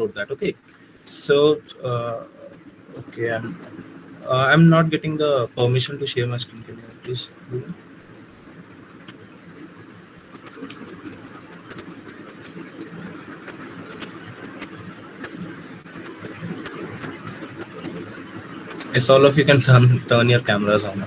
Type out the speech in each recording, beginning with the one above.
download that. Okay, so okay, I'm not getting the permission to share my screen. Can you please do that? Yes, all of you can turn your cameras on.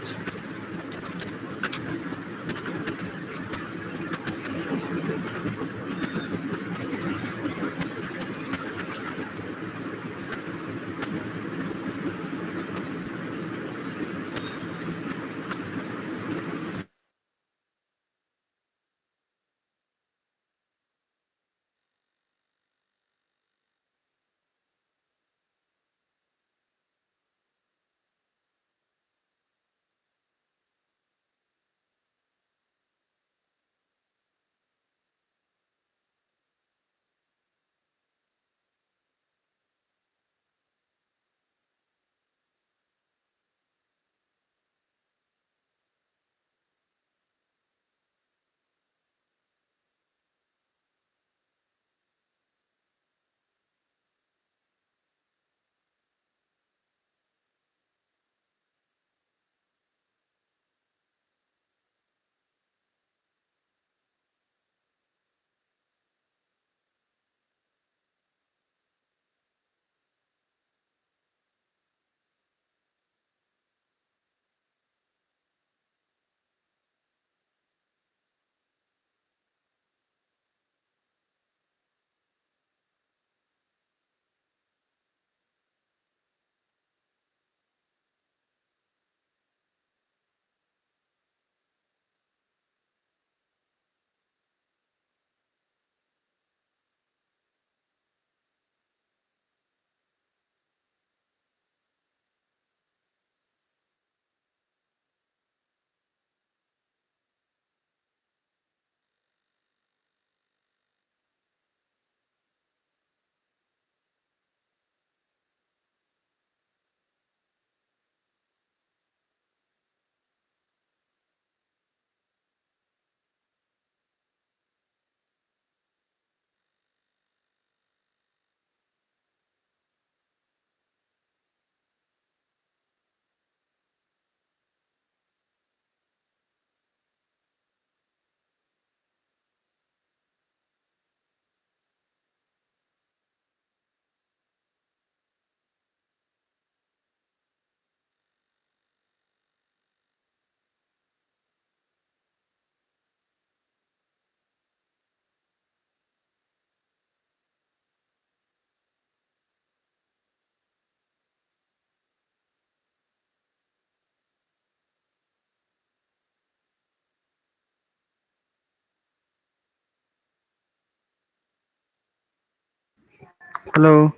Hello.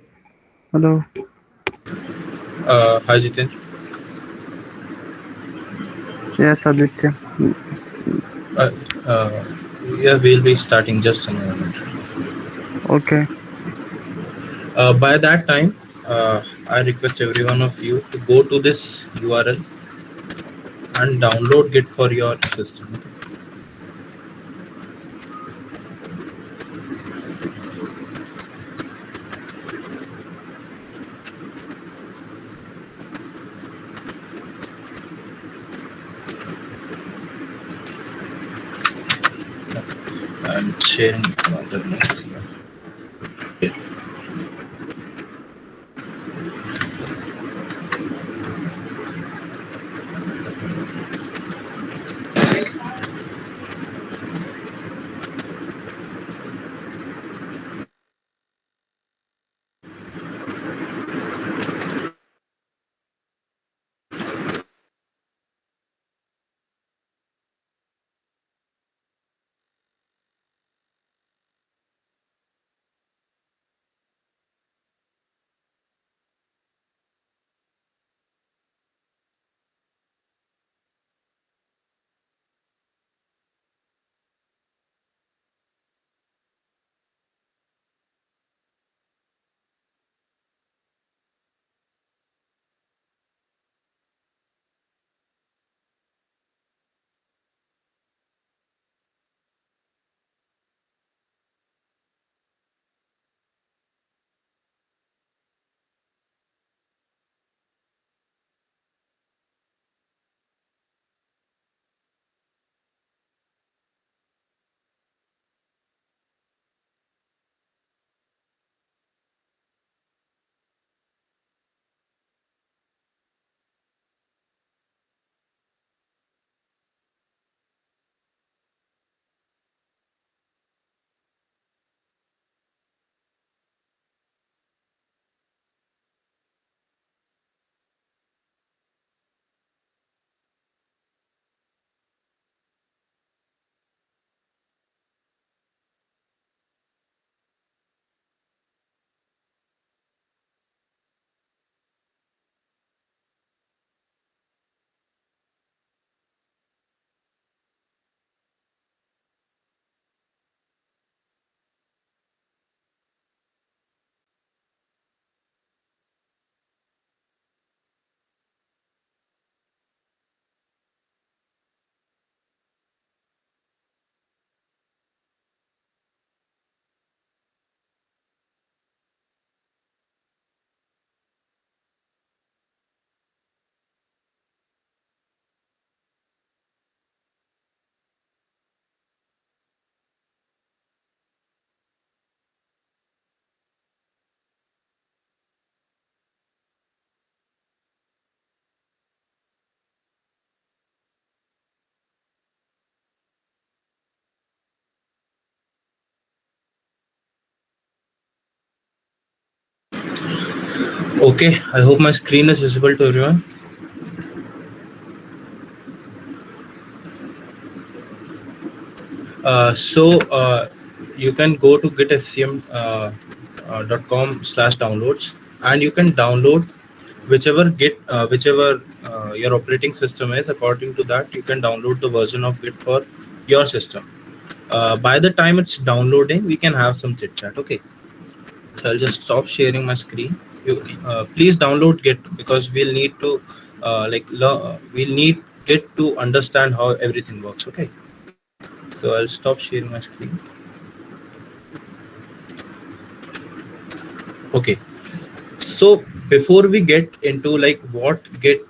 Hello. Hi, Jiten. Yes, Aditya. Uh, uh, yeah, we'll be starting just in a moment. Okay. By that time, I request every one of you to go to this URL and download Git for your system. I'm sharing the link. Yeah. Okay, I hope my screen is visible to everyone. So you can go to gitscm.com/downloads, and you can download whichever your operating system is. According to that, you can download the version of Git for your system. By the time it's downloading, we can have some chit chat. Okay, so I'll just stop sharing my screen. Please download Git because we'll need to we'll need Git to understand how everything works. Okay, so I'll stop sharing my screen. Okay, so before we get into like what Git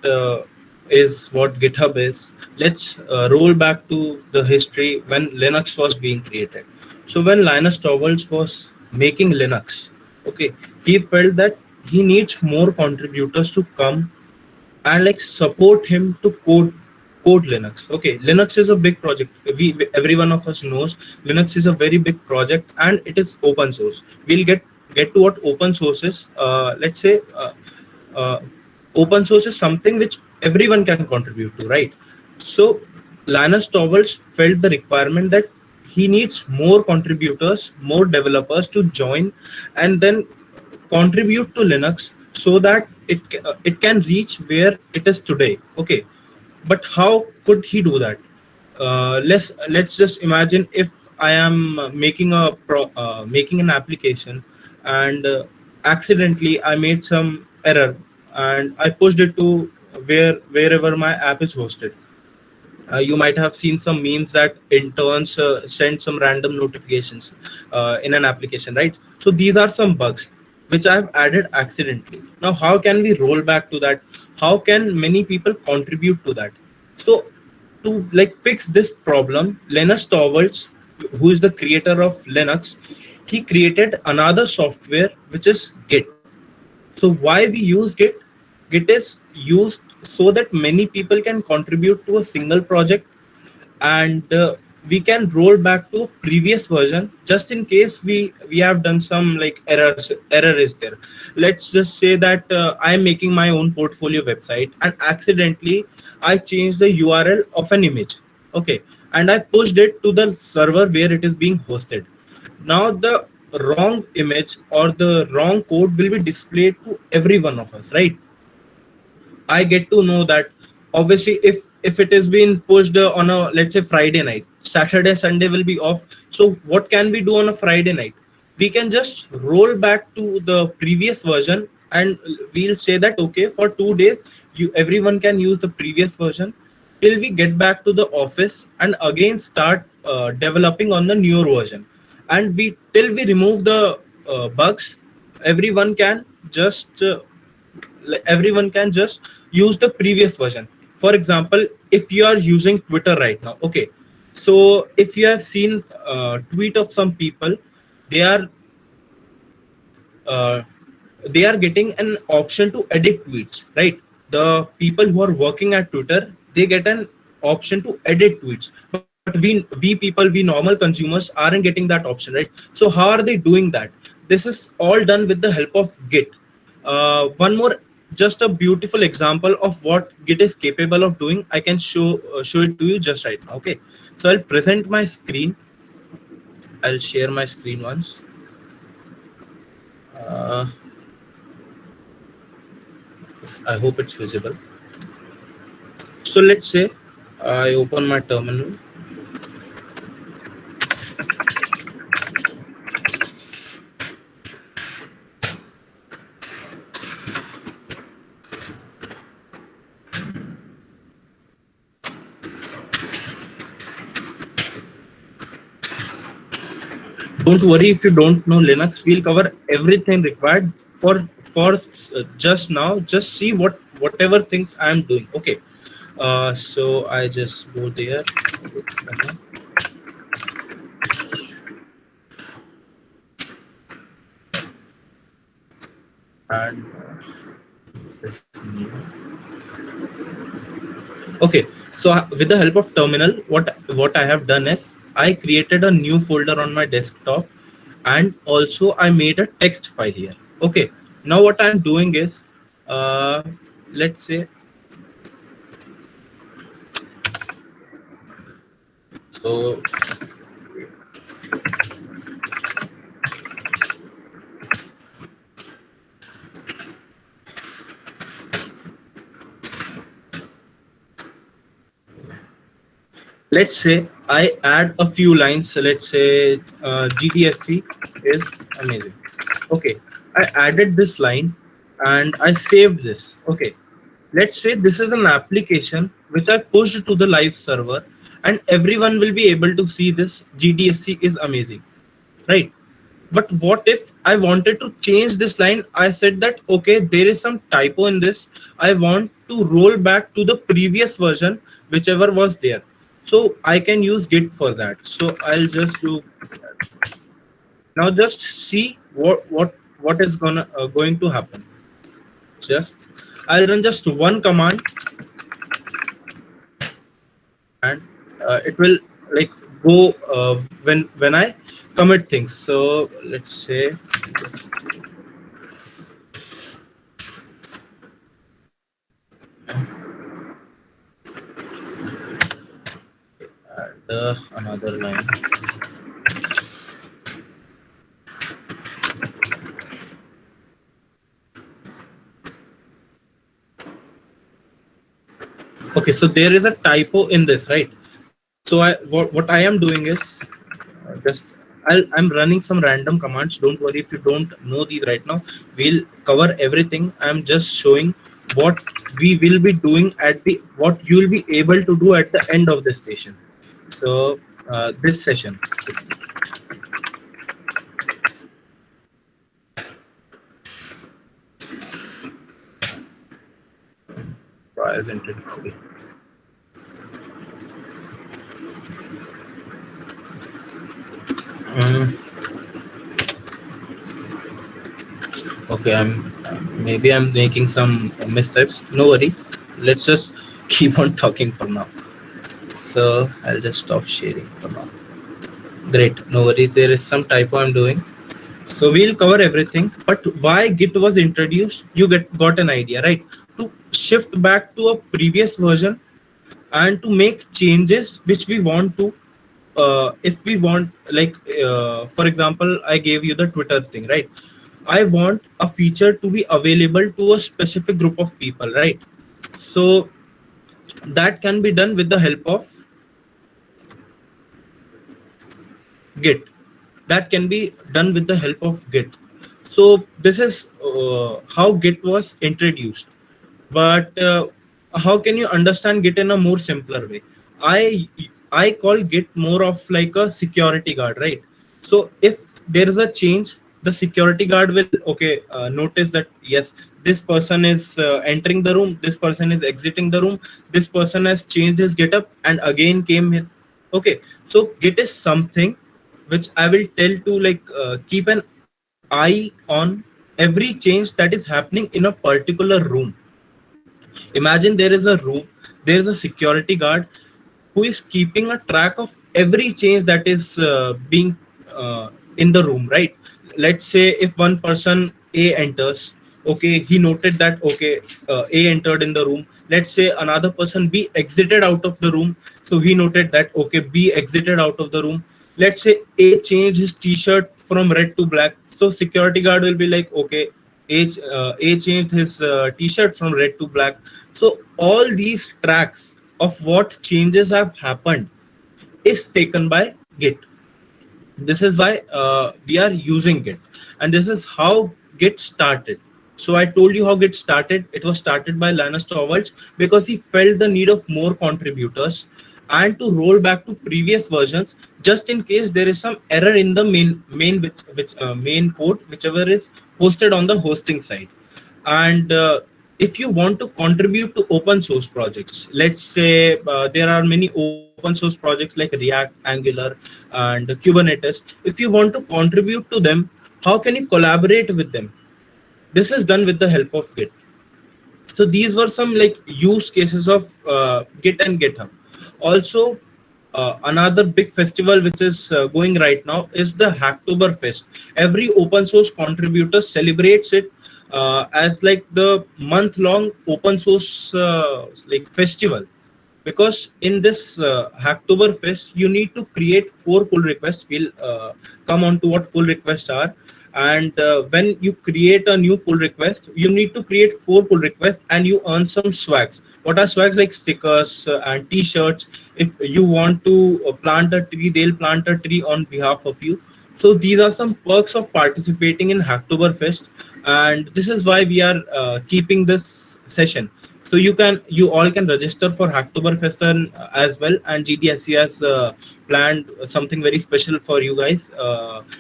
is, what GitHub is, let's roll back to the history when Linux was being created. So when Linus Torvalds was making Linux, okay, he felt that he needs more contributors to come and like support him to code Linux. Okay, Linux is a big project. Every one of us knows Linux is a very big project and it is open source. We'll get to what open source is. Let's say uh, open source is something which everyone can contribute to, right? So Linus Torvalds felt the requirement that he needs more contributors, more developers to join and then contribute to Linux so that it can reach where it is today. Okay, but how could he do that? Let's just imagine if I am making an application and accidentally I made some error and I pushed it to wherever my app is hosted. You might have seen some memes that interns send some random notifications in an application, right? So these are some bugs which I've added accidentally. Now, how can we roll back to that? How can many people contribute to that? So to like fix this problem, Linus Torvalds, who is the creator of Linux, he created another software which is Git. So why we use Git? Git is used so that many people can contribute to a single project and we can roll back to a previous version just in case we have done some like error is there. Let's just say that I'm making my own portfolio website and accidentally I changed the URL of an image. Okay, and I pushed it to the server where it is being hosted. Now the wrong image or the wrong code will be displayed to every one of us, right? I get to know that obviously if it is being pushed on a, let's say, Friday night, Saturday Sunday will be off. So what can we do on a Friday night? We can just roll back to the previous version and we'll say that okay, for 2 days you everyone can use the previous version till we get back to the office and again start developing on the newer version. And we till we remove the bugs, everyone can just everyone can just use the previous version. For example, if you are using Twitter right now, okay, so if you have seen tweet of some people, they are uh, they are getting an option to edit tweets, right? The people who are working at Twitter, they get an option to edit tweets, but we people, we normal consumers aren't getting that option, right? So how are they doing that? This is all done with the help of Git. One more, just a beautiful example of what Git is capable of doing. I can show it to you just right now. Okay, so I'll present my screen. I'll share my screen once. uh, I hope it's visible. So let's say I open my terminal. Don't worry if you don't know Linux. We'll cover everything required for just now. Just see whatever things I'm doing. Okay. So I just go there and this new. Okay. So with the help of terminal, what I have done is I created a new folder on my desktop and also I made a text file here. Okay. Now what I'm doing is, uh, let's say, so let's say I add a few lines. So let's say GDSC is amazing. Okay, I added this line and I saved this. Okay, let's say this is an application which I pushed to the live server, and everyone will be able to see this GDSC is amazing, right? But what if I wanted to change this line? I said that, okay, there is some typo in this. I want to roll back to the previous version, whichever was there. So I can use Git for that. So I'll just do now. Just see what is going to happen. Just I'll run just one command, and it will like go when I commit things. So let's say another line. Okay, so there is a typo in this, right? So what I am doing is just I'm running some random commands. Don't worry if you don't know these right now. We'll cover everything. I'm just showing what we will be doing at the what you will be able to do at the end of the station. So this session. Why isn't it cool? Okay, I'm making some mistypes. No worries. Let's just keep on talking for now. So I'll just stop sharing for now. Great. No worries. There is some typo I'm doing. So we'll cover everything. But why Git was introduced? You got an idea, right? To shift back to a previous version and to make changes which we want to. If we want, like, for example, I gave you the Twitter thing, right? I want a feature to be available to a specific group of people, right? So that can be done with the help of Git. That can be done with the help of Git. So this is how Git was introduced. But how can you understand Git in a more simpler way? I call Git more of like a security guard, right? So if there is a change, the security guard will notice that yes, this person is entering the room, this person is exiting the room, this person has changed his getup and again came in. Okay, so Git is something which I will tell to like keep an eye on every change that is happening in a particular room. Imagine there is a room, there is a security guard who is keeping a track of every change that is being in the room, right? Let's say if one person A enters, okay, he noted that okay, A entered in the room. Let's say another person B exited out of the room, so he noted that okay, B exited out of the room. Let's say A changed his T-shirt from red to black, so security guard will be like okay, A changed his T-shirt from red to black. So all these tracks of what changes have happened is taken by Git. This is why we are using Git, and this is how Git started. So I told you how Git started. It was started by Linus Torvalds because he felt the need of more contributors and to roll back to previous versions just in case there is some error in the which main code whichever is hosted on the hosting side. And if you want to contribute to open source projects, let's say there are many open source projects like React, Angular, and Kubernetes. If you want to contribute to them, how can you collaborate with them? This is done with the help of Git. So these were some like use cases of Git and GitHub. Also, another big festival which is going right now is the Hacktober fest. Every open source contributor celebrates it as like the month long open source like festival, because in this Hacktober fest you need to create 4 pull requests. We'll come on to what pull requests are. And when you create a new pull request, you need to create 4 pull requests and you earn some swags. What are swags? Like stickers and t-shirts. If you want to plant a tree, they'll plant a tree on behalf of you. So these are some perks of participating in Hacktober fest, and this is why we are keeping this session. So you all can register for Hacktoberfest as well, and GDSC has planned something very special for you guys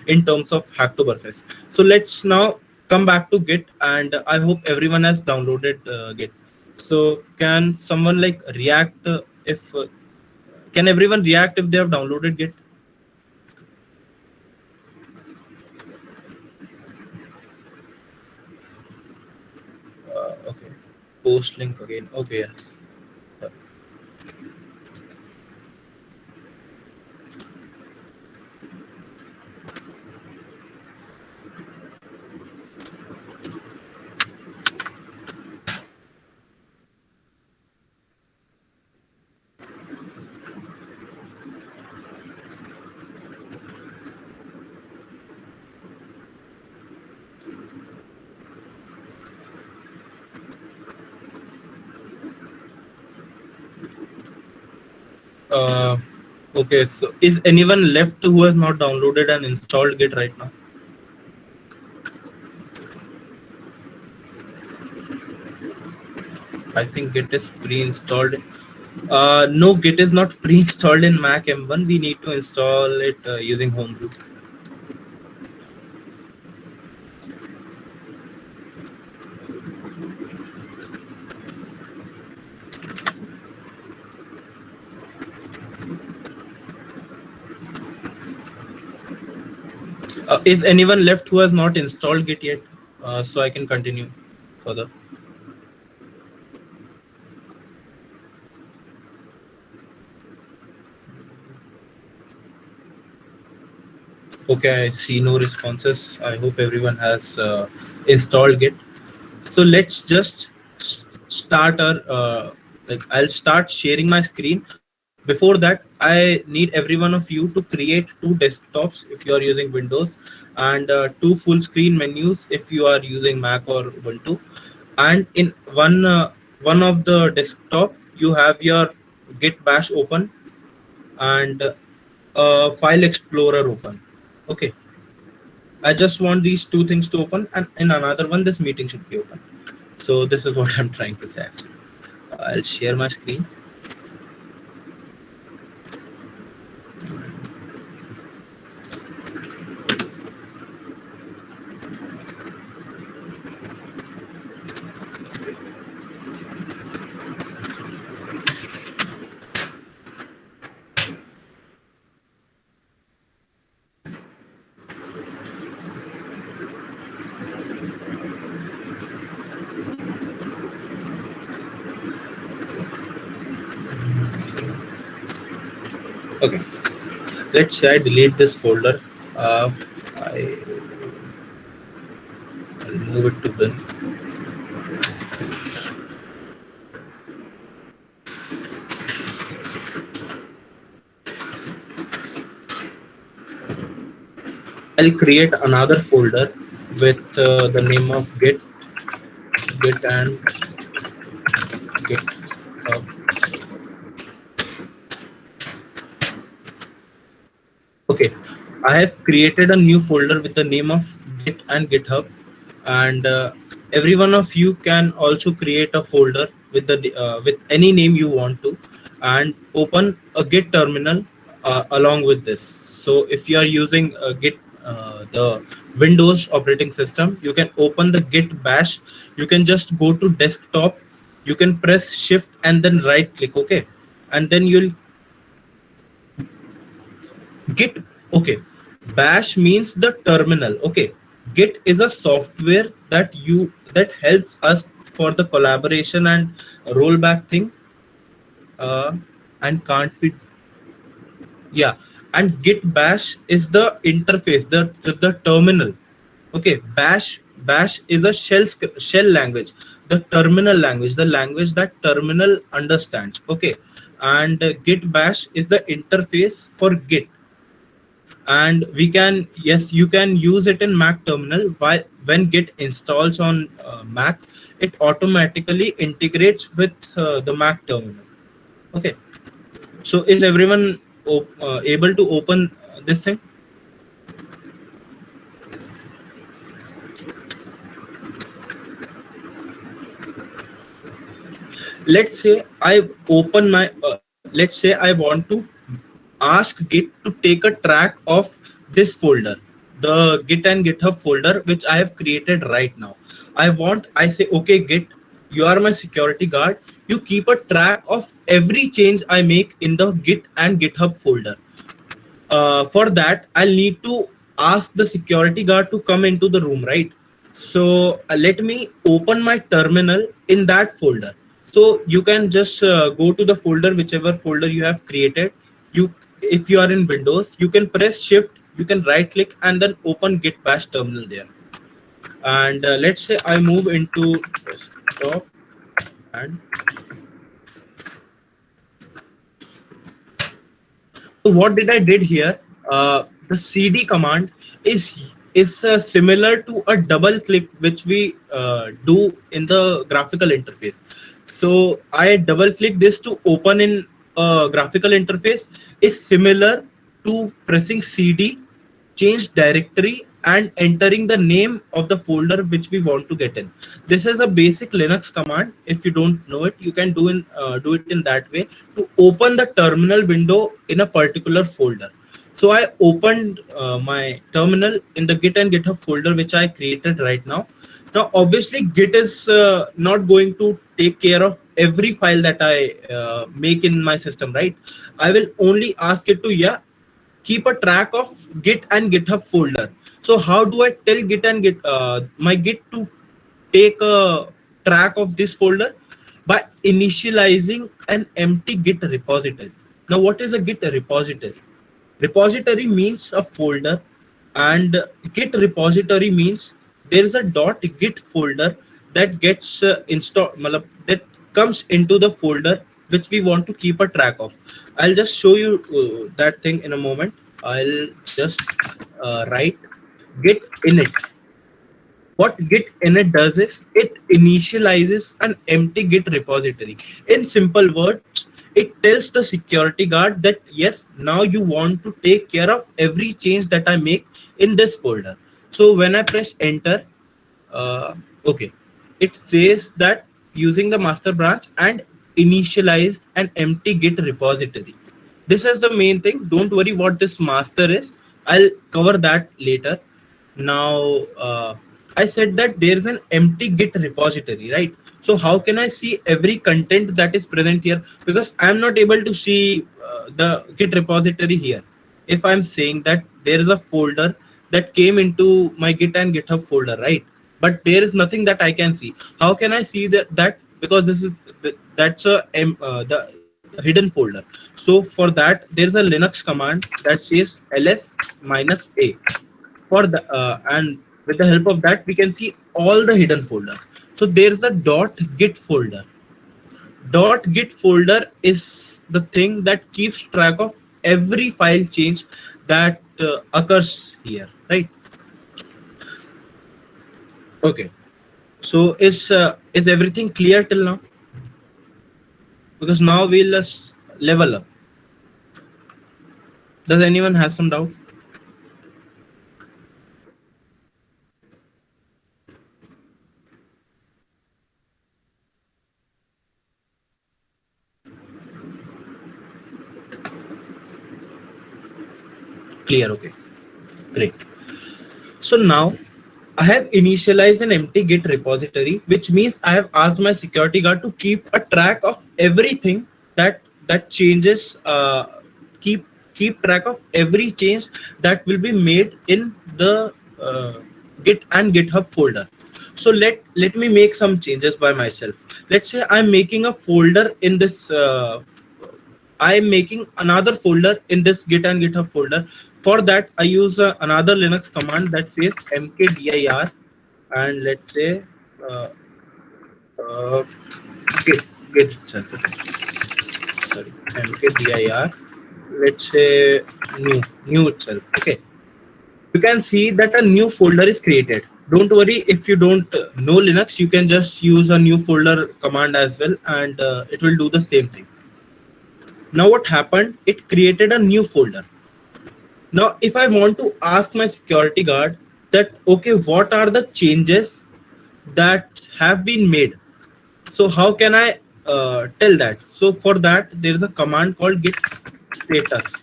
in terms of Hacktoberfest. So let's now come back to Git, and I hope everyone has downloaded Git. So can someone like react if can everyone react if they have downloaded Git? Okay, post link again. Okay, yes. Uh, okay, so is anyone left who has not downloaded and installed Git right now? I think Git is pre-installed. No, Git is not pre-installed in Mac M1. We need to install it using Homebrew. Is anyone left who has not installed Git yet? So I can continue further. Okay, I see no responses. I hope everyone has installed Git. So let's just start our like I'll start sharing my screen. Before that, I need every one of you to create 2 desktops if you are using Windows, and 2 full screen menus if you are using Mac or Ubuntu. And in one of the desktop you have your Git bash open and file explorer open. Okay, I just want these 2 things to open, and in another one this meeting should be open. So this is what I'm trying to say actually. I'll share my screen. Okay, let's say I delete this folder. I'll move it to bin. I'll create another folder with the name of Git and Github. Okay, I have created a new folder with the name of Git and GitHub, and every one of you can also create a folder with the with any name you want to, and open a Git terminal along with this. So if you are using Git, the Windows operating system, you can open the Git bash. You can just go to desktop. You can press Shift and then right click. Okay, and then you'll Git. Okay, bash means the terminal. Okay, Git is a software that helps us for the collaboration and rollback thing. uh and can't we Yeah, and Git bash is the interface, the terminal. Okay, Bash is a shell language, the terminal language, the language that terminal understands. Okay, and Git Bash is the interface for Git, and we can, yes, you can use it in Mac terminal. While when Git installs on Mac, it automatically integrates with the Mac terminal. Okay, so is everyone able to open this thing? Let's say I open my let's say I want to ask Git to take a track of this folder, the Git and GitHub folder which I have created right now. I say, okay Git, you are my security guard, you keep a track of every change I make in the Git and GitHub folder. For that I'll need to ask the security guard to come into the room, right? So let me open my terminal in that folder. So you can just go to the folder, whichever folder you have created. You, if you are in Windows, you can press shift, you can right click and then open Git Bash terminal there. And let's say I move into desktop, and so what did I did here? The cd command is similar to a double click which we do in the graphical interface. So I double click this to open in graphical interface is similar to pressing cd, change directory and entering the name of the folder which we want to get in. This is a basic Linux command. If you don't know it, you can do it in that way to open the terminal window in a particular folder. So I opened my terminal in the Git and GitHub folder which I created right now. Now obviously Git is not going to take care of every file that I make in my system, right? I will only ask it to, yeah, keep a track of Git and GitHub folder. So how do I tell Git and my Git to take a track of this folder? By initializing an empty Git repository. Now what is a Git repository? Repository means a folder, and Git repository means there is a .git folder that gets installed, that comes into the folder which we want to keep a track of. I'll just show you that thing in a moment. I'll just write git init. What Git init does is it initializes an empty Git repository. In simple words, it tells the security guard that yes, now you want to take care of every change that I make in this folder. So when I press enter, uh, okay, it says that using the master branch and initialized an empty Git repository. This is the main thing. Don't worry what this master is. I'll cover that later. Now, I said that there is an empty Git repository, right? So how can I see every content that is present here? Because I'm not able to see the Git repository here. If I'm saying that there is a folder that came into my Git and GitHub folder, right? But there is nothing that I can see. How can I see that? Because this is that's the hidden folder. So for that, there is a Linux command that says ls -a. For the and with the help of that, we can see all the hidden folder. So there's the .git folder. .git folder is the thing that keeps track of every file change that occurs here, right? Okay, so is everything clear till now? Because now we'll just level up. Does anyone have some doubt? Clear. Okay, great. So now I have initialized an empty Git repository, which means I have asked my security guard to keep a track of everything that changes. Keep track of every change that will be made in the Git and GitHub folder. So let me make some changes by myself. Let's say I'm making a folder in this. I'm making another folder in this Git and GitHub folder. For that, I use another Linux command that says mkdir, and let's say uh, uh, git git itself. Okay. Sorry, mkdir. Let's say new itself. Okay, you can see that a new folder is created. Don't worry if you don't know Linux, you can just use a new folder command as well, and it will do the same thing. Now what happened? It created a new folder. Now if I want to ask my security guard that, okay, what are the changes that have been made, so how can I tell that? So for that there is a command called git status.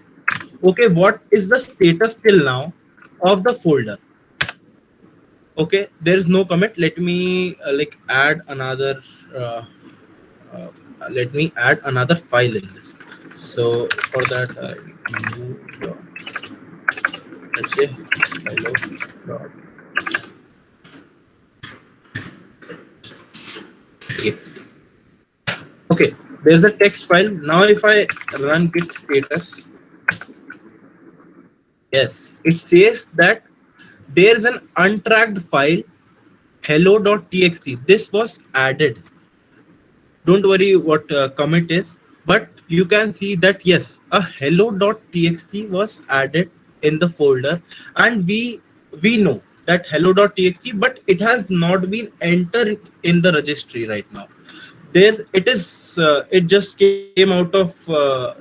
Okay, what is the status till now of the folder? Okay, there is no commit. Let me like add another uh, uh, let me add another file in this. So for that let's say hello dot txt. Okay, there's a text file. Now if I run git status, yes, it says that there's an untracked file hello.txt. This was added. Don't worry what commit is, but you can see that yes, a hello.txt was added in the folder, and we know that hello.txt, but it has not been entered in the registry right now. There's it just came out of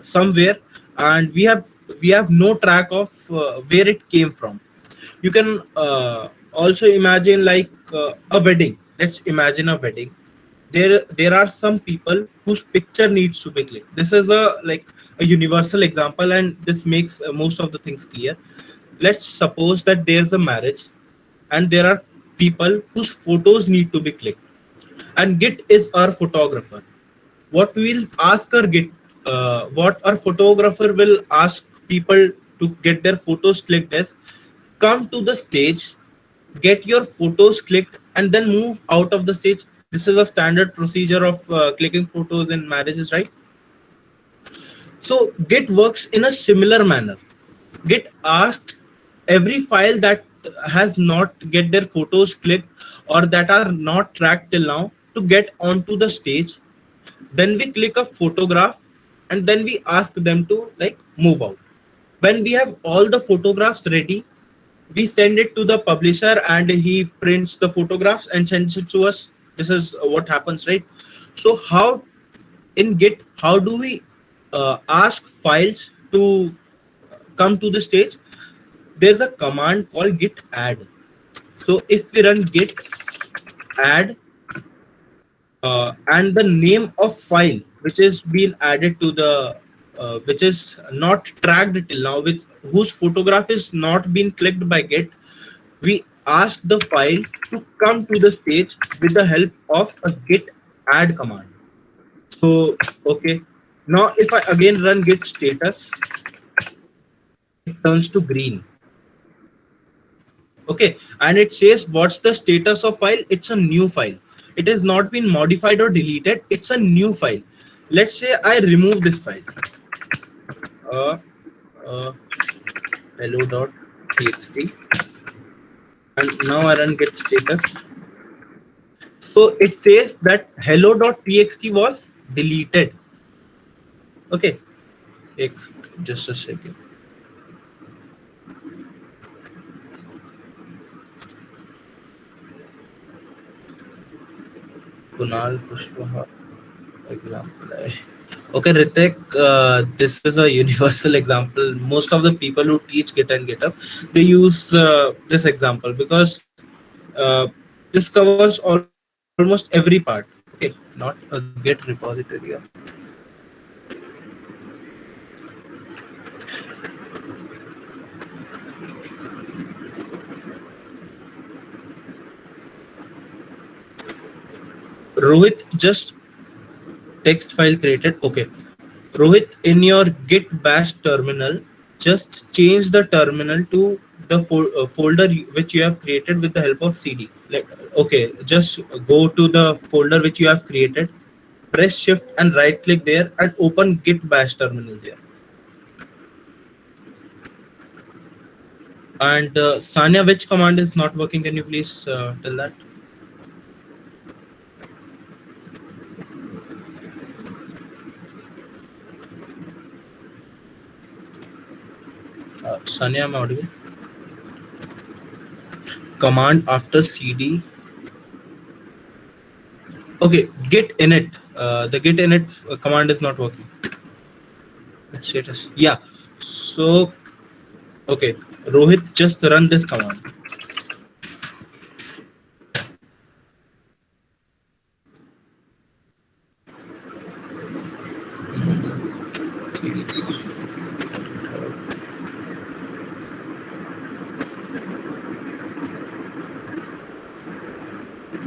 somewhere, and we have no track of where it came from. You can also imagine like a wedding. Let's imagine a wedding. There are some people whose picture needs to be clicked. This is a like a universal example, and this makes most of the things clear. Let's suppose that there's a marriage, and there are people whose photos need to be clicked, and git is our photographer. What we'll ask our git what our photographer will ask people to get their photos clicked is, come to the stage, get your photos clicked, and then move out of the stage. This is a standard procedure of clicking photos in marriages, right? So git works in a similar manner. Git asks every file that has not get their photos clicked or that are not tracked till now to get onto the stage. Then we click a photograph, and then we ask them to like move out. When we have all the photographs ready, we send it to the publisher, and he prints the photographs and sends it to us. This is what happens, right? So how in git, how do we ask files to come to the stage? There's a command called git add. So if we run git add and the name of file which is being added to the which is not tracked till now, which whose photograph is not being clicked by git, we ask the file to come to the stage with the help of a git add command. So okay, now if I again run git status, it turns to green. Okay, and it says what's the status of file. It's a new file. It has not been modified or deleted. It's a new file. Let's say I remove this file, uh, uh, hello.txt, and now I run git status. So it says that hello.txt was deleted. Okay, just a second. Kunal Pushpaha example. Okay, Ritik, this is a universal example. Most of the people who teach Git and GitHub, they use this example because this covers almost every part. Okay, not a Git repository. Rohit, just text file created. Okay, Rohit, in your git bash terminal, just change the terminal to the folder which you have created with the help of cd. Like, okay, just go to the folder which you have created, press shift and right click there, and open git bash terminal there. And Sanya, which command is not working? Can you please tell that? Sanya, am I audible? Command after cd. Okay, git init. The git init command is not working. Status. Yeah. So okay, Rohit, just run this command.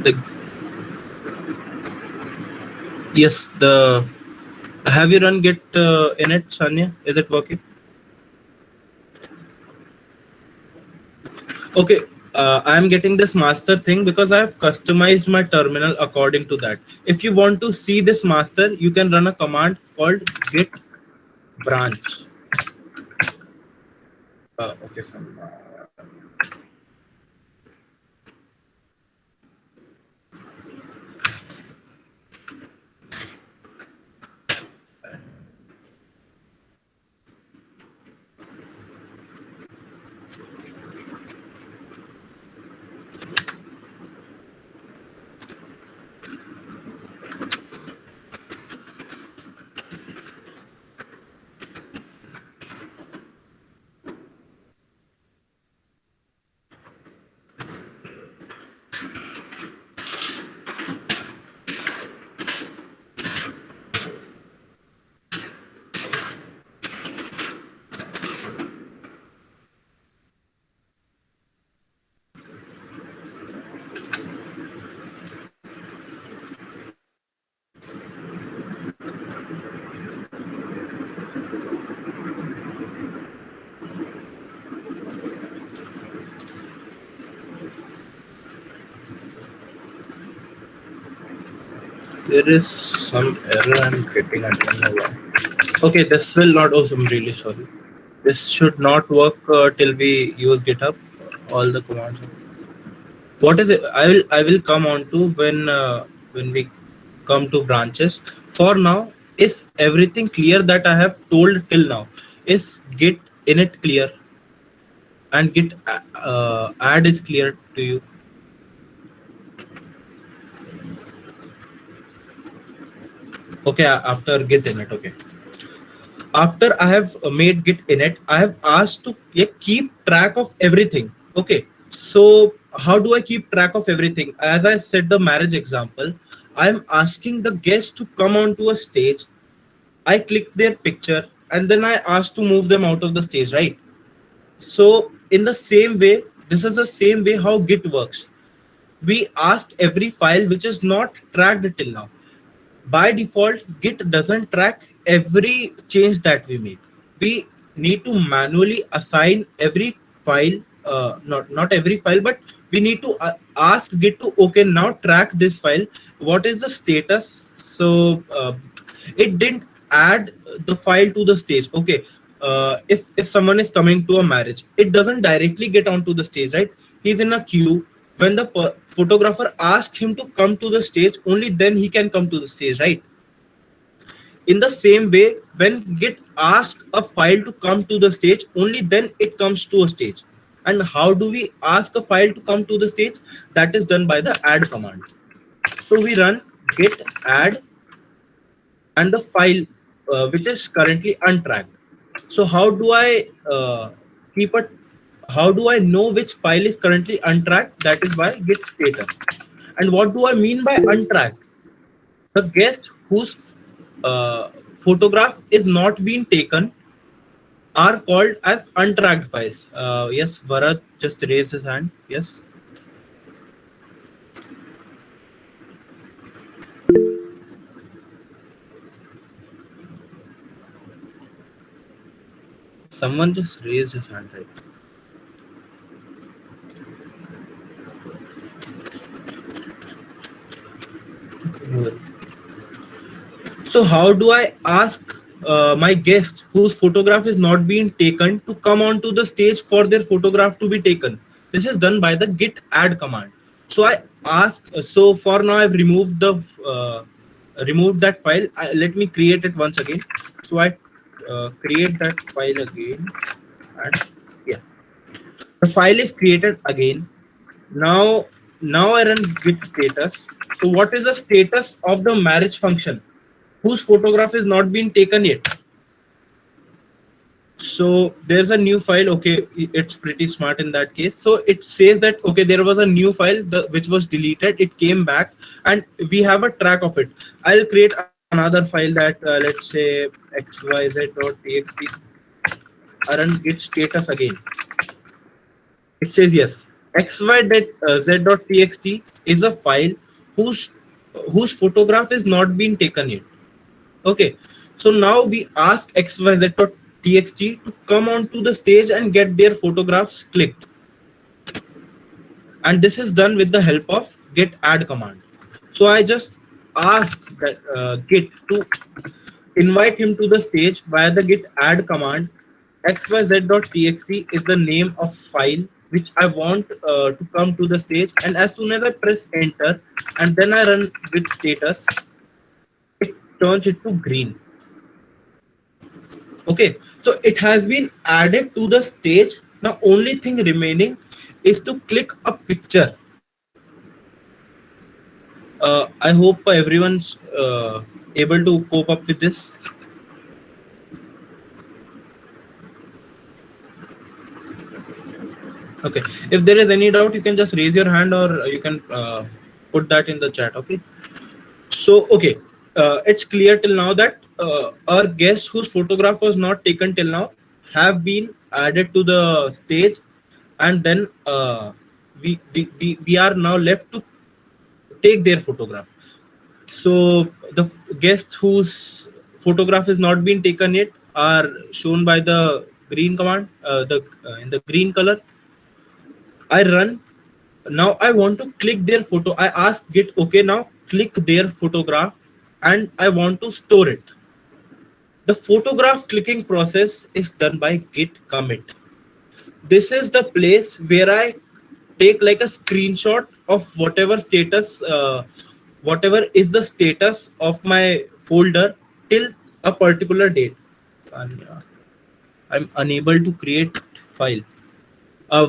The, yes, the have you run git init, Sanya? Is it working? Okay, I am getting this master thing because I have customized my terminal according to that. If you want to see this master, you can run a command called git branch. Okay, fine. There is some error I'm getting. I don't know why. Okay, this will not. Oh, I'm really sorry. This should not work till we use GitHub. All the commands. What is it? I will come on to when we come to branches. For now, is everything clear that I have told till now? Is git init clear and git add is clear to you? Okay, after git init. Okay. After I have made git init, I have asked to keep track of everything. Okay, so how do I keep track of everything? As I said, the marriage example, I'm asking the guest to come onto a stage. I click their picture and then I ask to move them out of the stage, right? So in the same way, this is the same way how Git works. We ask every file which is not tracked till now. By default, Git doesn't track every change that we make. We need to manually assign every file, not every file, but we need to ask Git to okay, now track this file. What is the status? So it didn't add the file to the stage. Okay, if someone is coming to a marriage, it doesn't directly get onto the stage, right? He's in a queue. When the photographer asks him to come to the stage, only then he can come to the stage, right? In the same way, when Git asks a file to come to the stage, only then it comes to a stage. And how do we ask a file to come to the stage? That is done by the add command. So we run git add and the file which is currently untracked. So how do I keep it? How do I know which file is currently untracked? That is by git status. And what do I mean by untracked? The guest whose photograph is not being taken are called as untracked files. Yes, Bharat just raised his hand. Yes. Someone just raised his hand, right? Okay. So how do I ask my guest whose photograph is not being taken to come onto the stage for their photograph to be taken? This is done by the git add command. So I ask. So for now, I've removed the removed that file. Let me create it once again. So I create that file again and The file is created again. Now, now I run git status. So what is the status of the marriage function whose photograph is not been taken yet? So there's a new file. Okay, it's pretty smart in that case. So it says that okay, there was a new file which was deleted. It came back, and we have a track of it. I'll create another file that let's say xyz.txt. I run git status again. It says yes, xyz.txt is a file whose whose photograph is not been taken yet. Okay, so now we ask xyz.txt to come onto the stage and get their photographs clicked, and this is done with the help of git add command. So I just ask that git to invite him to the stage via the git add command. xyz.txt is the name of file which I want to come to the stage, and as soon as I press enter and then I run git status, it turns it to green. Okay, so it has been added to the stage. Now only thing remaining is to click a picture. I hope everyone's able to cope up with this. Okay, if there is any doubt, you can just raise your hand or you can put that in the chat. Okay, so okay, it's clear till now that our guests whose photograph was not taken till now have been added to the stage, and then we are now left to take their photograph. So the guests whose photograph is not been taken yet are shown by the green command, the in the green color. I run. Now I want to click their photo. I ask git, okay, now click their photograph, and I want to store it. The photograph clicking process is done by git commit. This is the place where I take like a screenshot of whatever is the status of my folder till a particular date. Sanya, I'm unable to create file.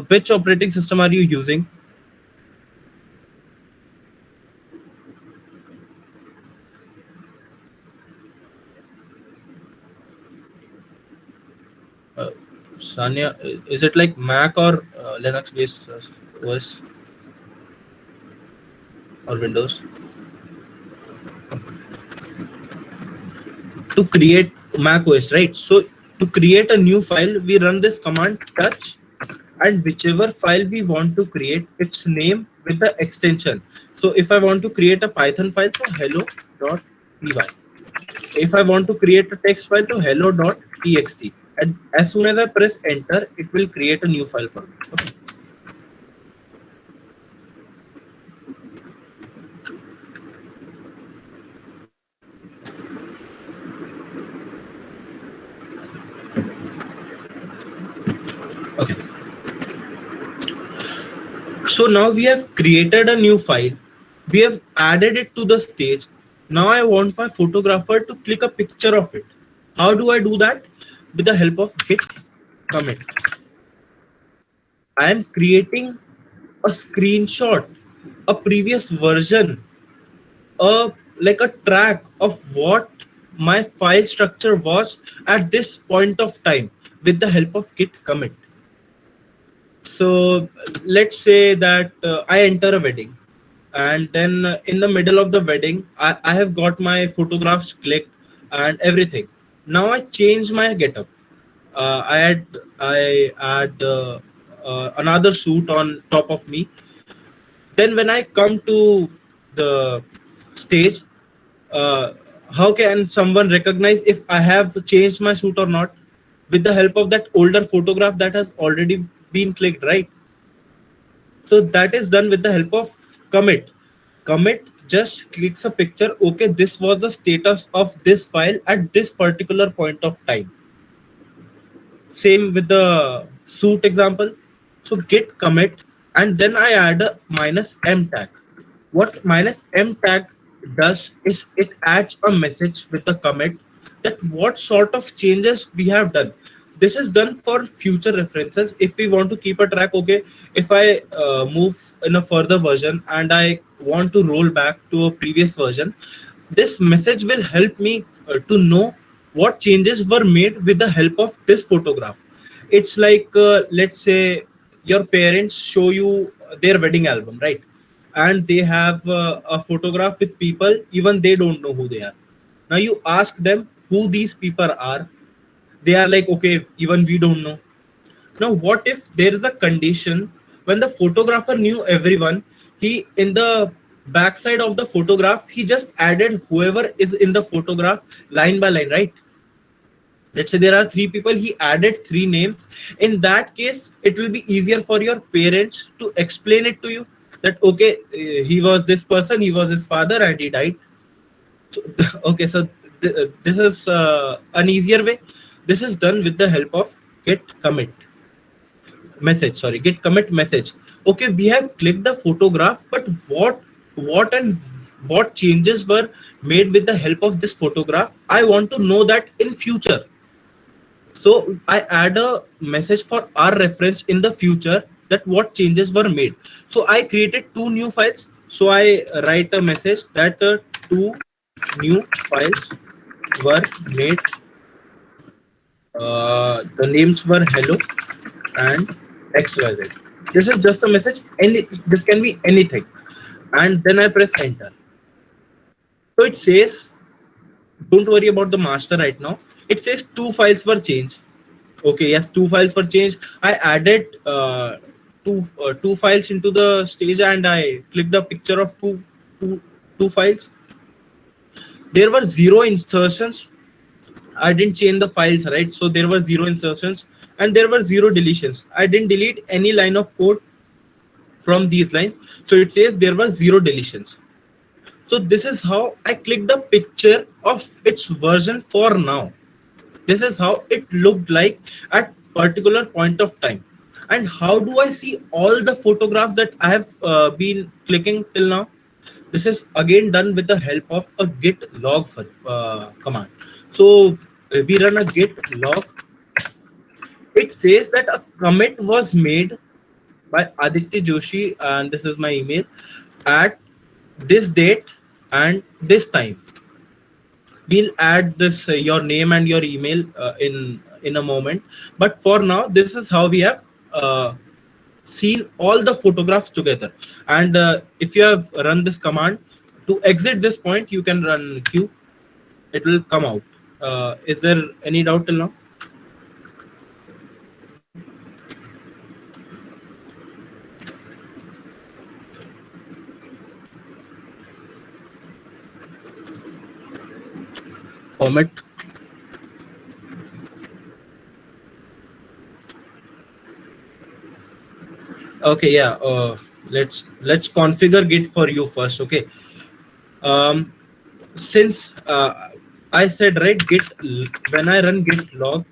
Which operating system are you using? Uh, Sanya, is it like Mac or Linux based OS or Windows? To create Mac OS, right? So to create a new file, we run this command touch, and whichever file we want to create, its name with the extension. So if I want to create a Python file, so hello.py. If I want to create a text file, to hello.txt. And as soon as I press enter, it will create a new file for me. Okay. Okay. So now we have created a new file. We have added it to the stage. Now I want my photographer to click a picture of it. How do I do that? With the help of git commit. I am creating a screenshot, a previous version, like a track of what my file structure was at this point of time with the help of git commit. So let's say that I enter a wedding, and then in the middle of the wedding, I have got my photographs clicked and everything. Now I change my getup. I add another suit on top of me. Then when I come to the stage, uh, how can someone recognize if I have changed my suit or not? With the help of that older photograph that has already been clicked, right? So that is done with the help of commit. Commit just clicks a picture. Okay, this was the status of this file at this particular point of time. Same with the suit example. So git commit, and then I add a minus m tag. What minus m tag does is it adds a message with the commit that what sort of changes we have done. This is done for future references. If we want to keep a track, okay, if I move in a further version and I want to roll back to a previous version, this message will help me to know what changes were made with the help of this photograph. It's like, let's say your parents show you their wedding album, right? And they have a photograph with people, even they don't know who they are. Now you ask them who these people are, they are like, okay, even we don't know. Now what if there is a condition when the photographer knew everyone, he in the backside of the photograph he just added whoever is in the photograph line by line, right? Let's say there are three people, he added three names. In that case it will be easier for your parents to explain it to you that, okay, he was this person, he was his father and he died. So, okay, so this is an easier way. This is done with the help of git commit message. Sorry, git commit message. Okay, we have clicked the photograph, but what changes were made with the help of this photograph? I want to know that in future. So I add a message for our reference in the future that what changes were made. So I created two new files. So I write a message that two new files were made. The names were hello and XYZ. This is just a message. This can be anything. And then I press enter. So it says, don't worry about the master right now. It says two files were changed. Okay, yes, two files were changed. I added two files into the stage and I clicked the picture of two files. There were zero insertions. I didn't change the files, right? So there were zero insertions and there were zero deletions. I didn't delete any line of code from these lines. So it says there were zero deletions. So this is how I clicked the picture of its version for now. This is how it looked like at particular point of time. And how do I see all the photographs that I have been clicking till now? This is again done with the help of a git log command. So we run a git log. It says that a commit was made by Aditya Joshi, and this is my email, at this date and this time. We'll add this your name and your email in a moment, but for now this is how we have seen all the photographs together. And if you have run this command to exit this point, you can run q, it will come out. Is there any doubt till now? Commit. Okay, yeah, let's configure git for you first. Okay, since I said, right, git, when I run git log,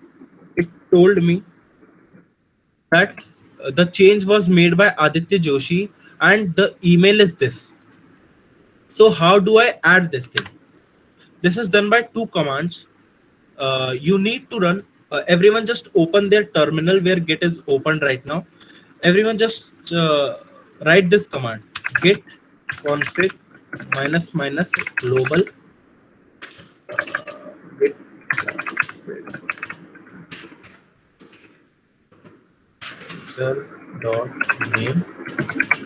it told me that the change was made by Aditya Joshi and the email is this. So how do I add this thing? This is done by two commands. You need to run, everyone just open their terminal where git is open right now. Everyone just write this command, git config -- global git dot name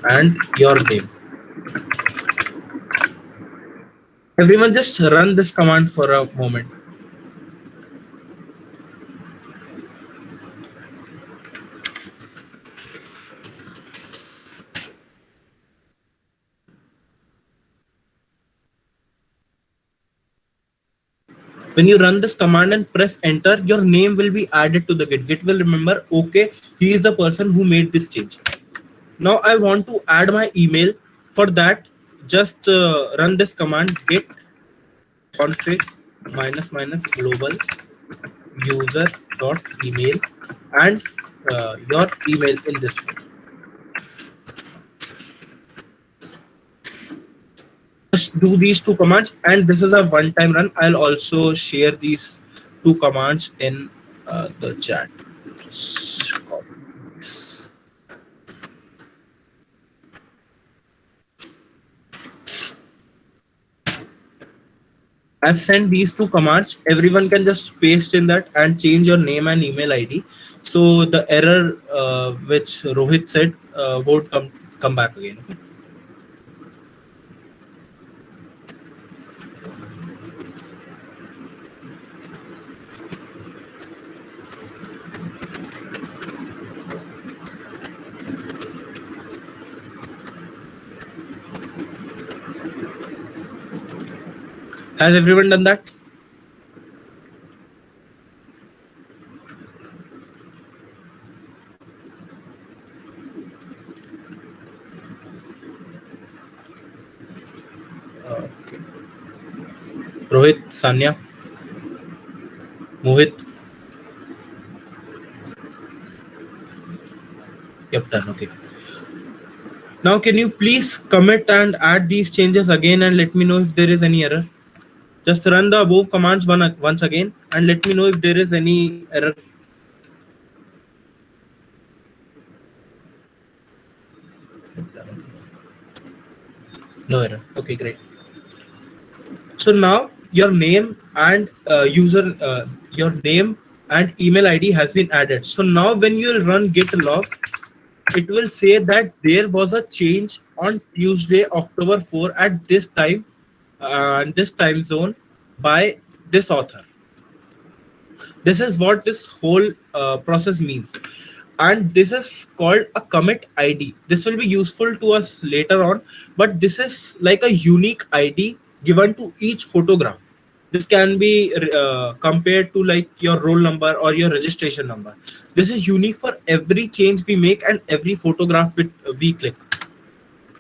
and your name. Everyone just run this command for a moment. When you run this command and press enter, your name will be added to the git. Git will remember, okay, he is the person who made this change. Now I want to add my email. For that, just run this command, git config -- global user dot email and your email in this one. Just do these two commands, and this is a one-time run. I'll also share these two commands in the chat. I've sent these two commands. Everyone can just paste in that and change your name and email ID. So the error which Rohit said won't come back again. Okay? Has everyone done that? Okay. Rohit, Sanya, Mohit. Yep, done. Okay. Now, can you please commit and add these changes again and let me know if there is any error? Just run the above commands once again and let me know if there is any error. No error. Okay, great. So now your name and your name and email ID has been added. So now when you will run git log, it will say that there was a change on Tuesday, October 4 at this time and this time zone by this author. This is what this whole process means, and this is called a commit ID. This will be useful to us later on, but this is like a unique ID given to each photograph. This can be compared to like your roll number or your registration number. This is unique for every change we make and every photograph we click.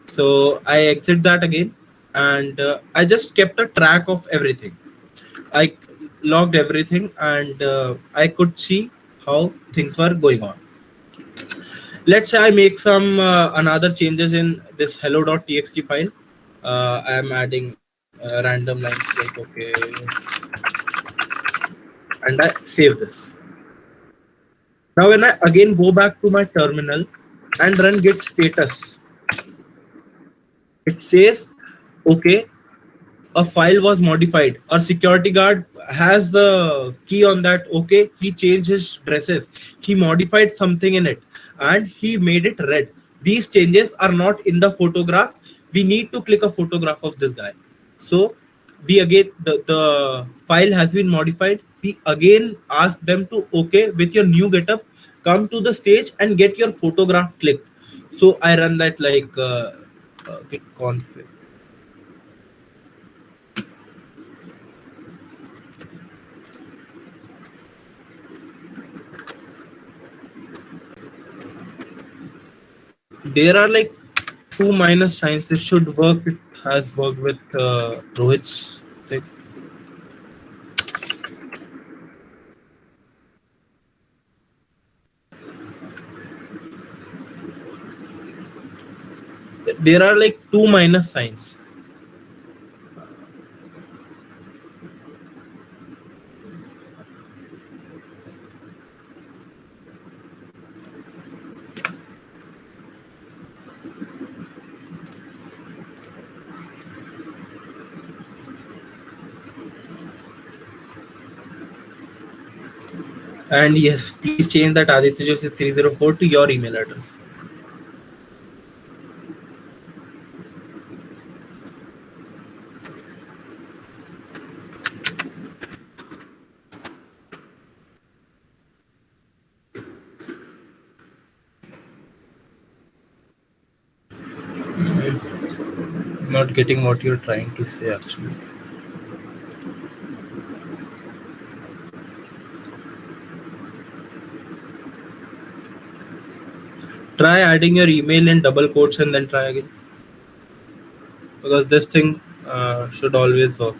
So I exit that again, and I just kept a track of everything. I logged everything, and I could see how things were going on. Let's say I make some another changes in this hello.txt file. I am adding random lines like okay, and I save this. Now when I again go back to my terminal and run git status, it says okay, a file was modified. Our security guard has the key on that. Okay, he changed his dresses, he modified something in it, and he made it red. These changes are not in the photograph. We need to click a photograph of this guy. So we again, the file has been modified. We again ask them to okay, with your new getup, come to the stage and get your photograph clicked. So I run that like git config. There are like two minus signs. This should work. It has worked with Rohit's thing. There are like two minus signs. And yes, please change that Aditya Joshi 304 to your email address. Not getting what you're trying to say actually. Try adding your email in double quotes and then try again, because this thing should always work.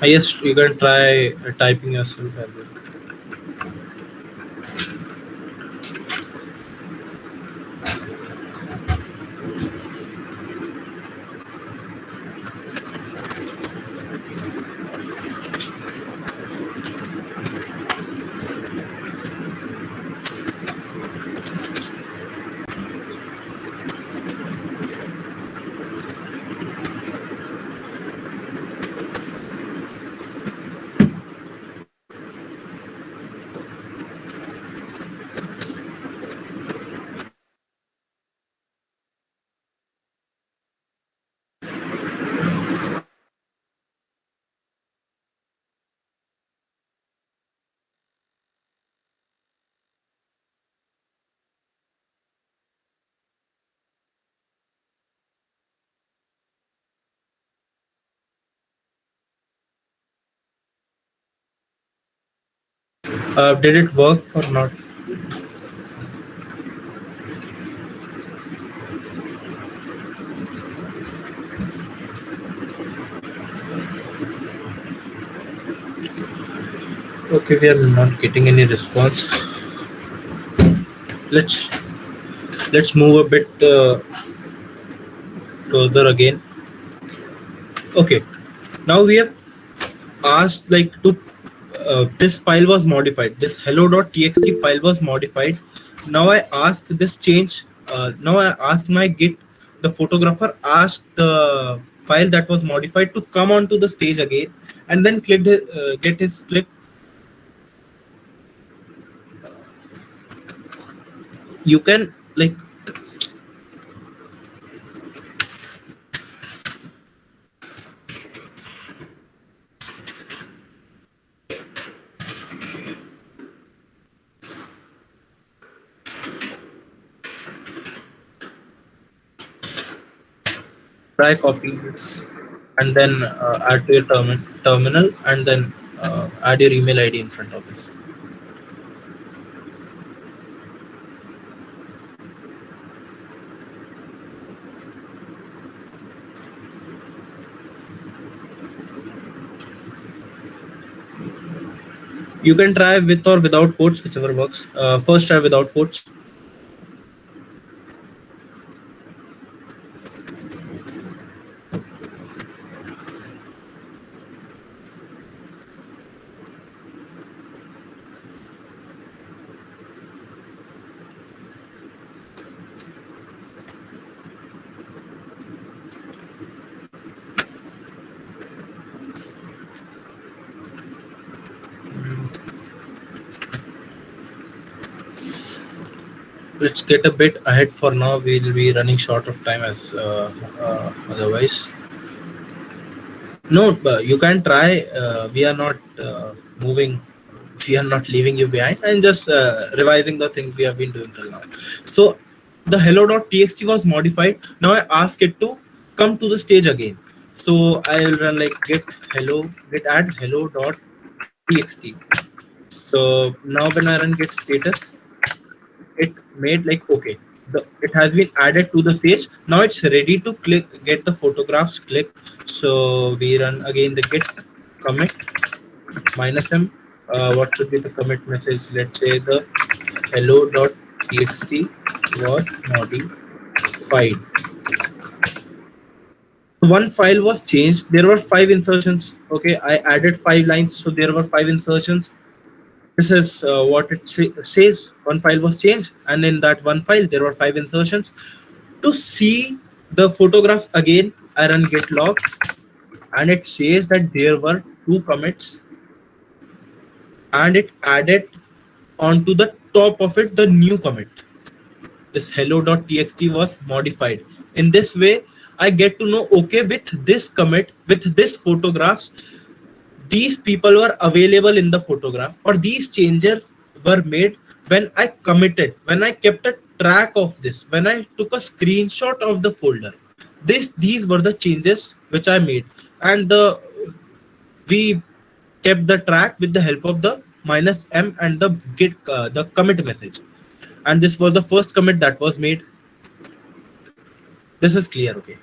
Yes, you can try typing yourself as well. Did it work or not? Okay, we are not getting any response. Let's let's move a bit further again. Okay, now we have asked like to this file was modified. This hello.txt file was modified. Now I ask this change. Now I ask my Git. The photographer asked the file that was modified to come onto the stage again, and then get his clip. You can like try copying this and then add to your terminal and then add your email ID in front of this. You can try with or without quotes, whichever works. First try without quotes. Let's get a bit ahead for now. We'll be running short of time as otherwise. No, you can try. We are not moving. We are not leaving you behind. I'm just revising the things we have been doing till now. So the hello.txt was modified. Now I ask it to come to the stage again. So I will run like git add hello.txt. So now when I run git status, it made like okay, it has been added to the page. Now it's ready to get the photographs click. So we run again the git commit -m. What should be the commit message? Let's say the hello.txt was modified. One file was changed. There were 5 insertions. Okay, I added 5 lines, so there were 5 insertions. This is what it says. One file was changed, and in that one file there were 5 insertions. To see the photographs again, I run git log, and it says that there were 2 commits, and it added onto the top of it the new commit. This hello.txt was modified. In this way, I get to know, okay, with this commit, with this photographs, these people were available in the photograph, or these changes were made when I committed, when I kept a track of this, when I took a screenshot of the folder. These were the changes which I made, and we kept the track with the help of the -m and the git the commit message. And this was the first commit that was made. This is clear, okay?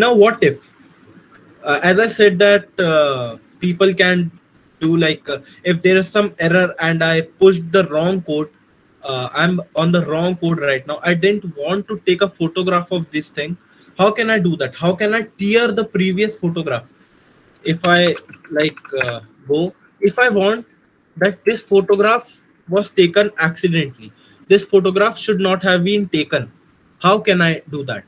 Now, what if as I said that people can do like if there is some error and I pushed the wrong code, I'm on the wrong code right now. I didn't want to take a photograph of this thing. How can I do that? How can I tear the previous photograph? If I like if I want that this photograph was taken accidentally, this photograph should not have been taken. How can I do that?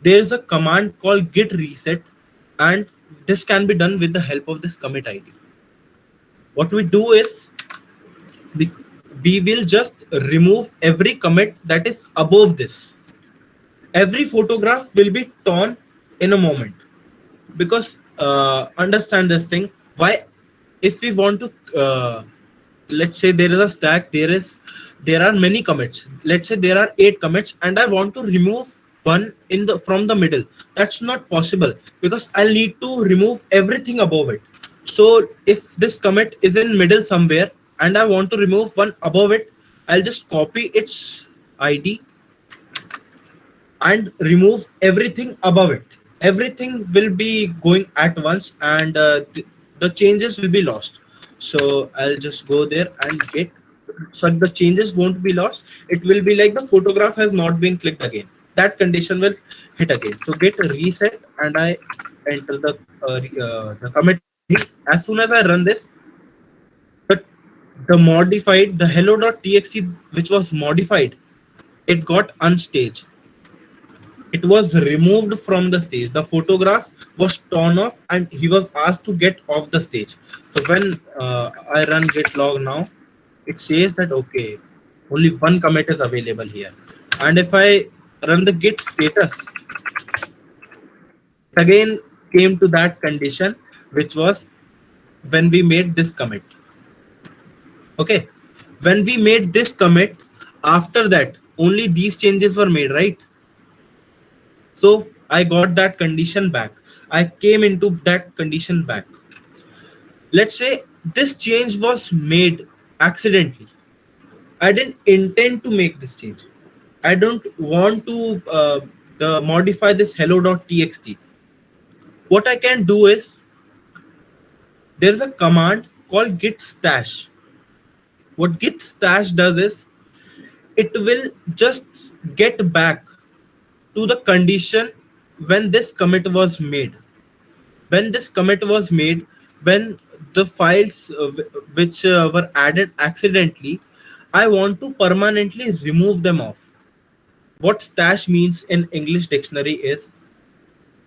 There is a command called git reset, and this can be done with the help of this commit id. What we do is we, we will just remove every commit that is above this. Every photograph will be torn in a moment, because understand this thing. Why? If we want to let's say there is a stack, there are many commits. Let's say there are 8 commits, and I want to remove one in the from the middle. That's not possible, because I'll need to remove everything above it. So if this commit is in middle somewhere and I want to remove one above it, I'll just copy its id and remove everything above it. Everything will be going at once, and the changes will be lost. So I'll just go there and get. So the changes won't be lost. It will be like the photograph has not been clicked again. That condition will hit again. So get reset, and I enter the commit ID. As soon as I run this, the the modified the hello.txt which was modified, it got unstaged. It was removed from the stage. The photograph was torn off and he was asked to get off the stage. So when I run git log now, it says that okay, only one commit is available here. And if I run the git status, it again came to that condition which was when we made this commit. Okay, when we made this commit, after that only these changes were made, right? So I got that condition back. I came into that condition back. Let's say this change was made accidentally. I didn't intend to make this change. I don't want to modify this hello.txt. What I can do is there's a command called git stash. What git stash does is it will just get back to the condition when this commit was made. When this commit was made, when the files which were added accidentally, I want to permanently remove them off. What stash means in English dictionary is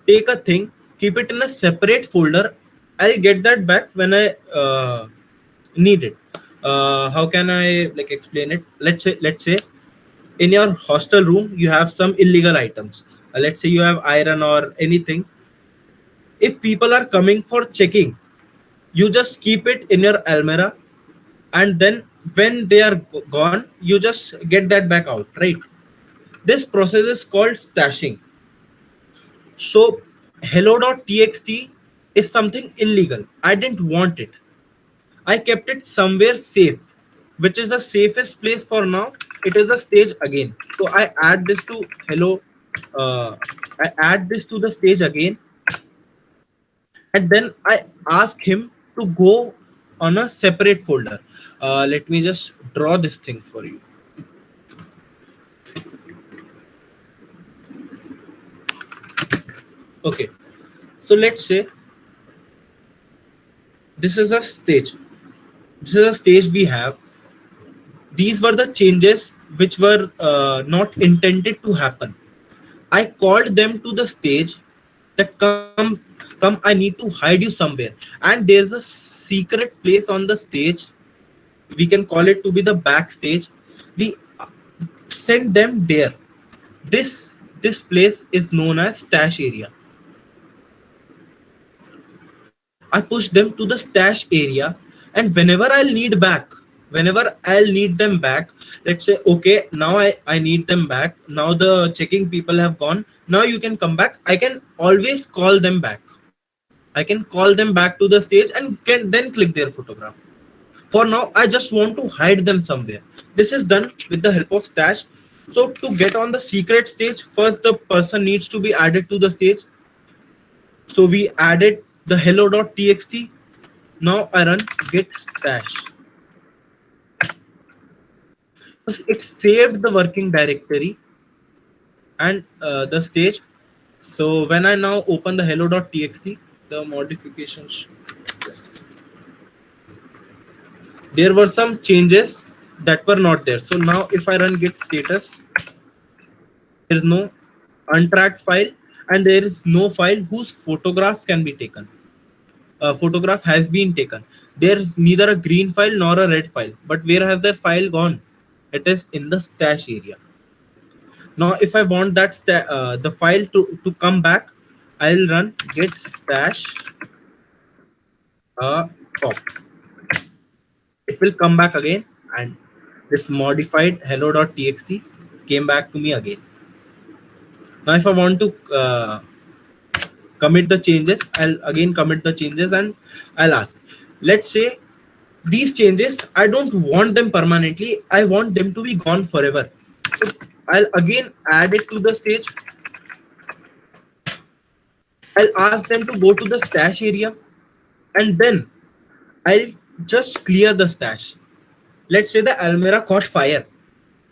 take a thing, keep it in a separate folder. I'll get that back when I need it. How can I like explain it? Let's say in your hostel room you have some illegal items. Let's say you have iron or anything. If people are coming for checking, you just keep it in your almirah, and then when they are gone you just get that back out, right? This process is called stashing. So hello.txt is something illegal. I didn't want it. I kept it somewhere safe. Which is the safest place for now? It is the stage again. So I add this to hello. uh, I add this to the stage again, and then I ask him to go on a separate folder. Let me just draw this thing for you. Okay, so let's say this is a stage. This is a stage we have. These were the changes which were not intended to happen. I called them to the stage that come, I need to hide you somewhere. And there's a secret place on the stage. We can call it to be the backstage. We send them there. This place is known as stash area. I push them to the stash area, and whenever I'll need them back, let's say okay, now I need them back. Now the checking people have gone. Now you can come back. I can always call them back. I can call them back to the stage and can then click their photograph. For now, I just want to hide them somewhere. This is done with the help of stash. So to get on the secret stage, first the person needs to be added to the stage. So we added the hello.txt. Now I run git stash. It saved the working directory and the stage. So when I now open the hello.txt, the modifications, there were some changes that were not there. So now if I run git status, there is no untracked file, and there is no file whose photograph can be taken. Photograph has been taken. There is neither a green file nor a red file. But where has that file gone? It is in the stash area. Now, if I want that the file to come back, I'll run git stash pop. It will come back again, and this modified hello.txt came back to me again. Now, if I want to commit the changes. I'll again commit the changes and I'll ask. Let's say these changes, I don't want them permanently. I want them to be gone forever. So I'll again add it to the stage. I'll ask them to go to the stash area and then I'll just clear the stash. Let's say the Almira caught fire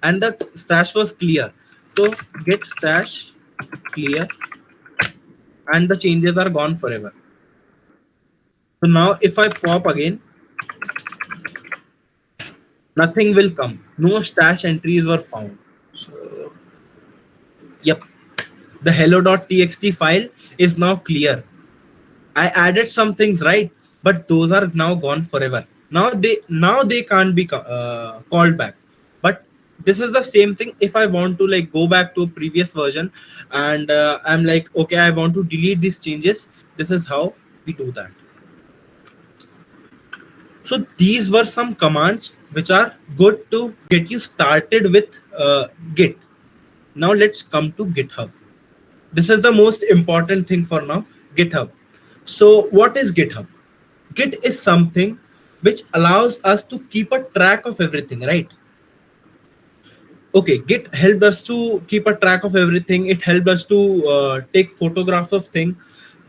and the stash was clear. So get stash clear and the changes are gone forever. So now if I pop again, nothing will come. No stash entries were found. So yep, the hello.txt file is now clear. I added some things, right, but those are now gone forever. Now they can't be called back. But this is the same thing. If I want to like go back to a previous version, and I'm like, okay, I want to delete these changes. This is how we do that. So these were some commands which are good to get you started with Git. Now let's come to GitHub. This is the most important thing for now, GitHub. So what is GitHub? Git is something which allows us to keep a track of everything, right? Okay, Git helped us to keep a track of everything. It helped us to take photographs of things.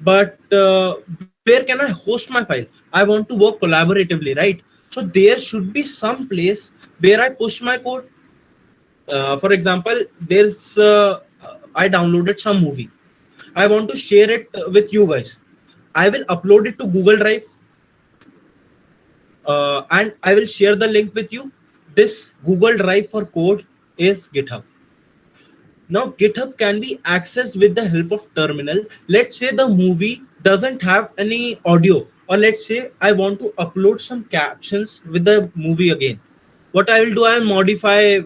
But where can I host my file? I want to work collaboratively, right? So there should be some place where I push my code. For example, there's I downloaded some movie. I want to share it with you guys. I will upload it to Google Drive and I will share the link with you. This Google Drive for code is GitHub. Now, GitHub can be accessed with the help of terminal. Let's say the movie doesn't have any audio, or let's say I want to upload some captions with the movie again. What I will do, I will modify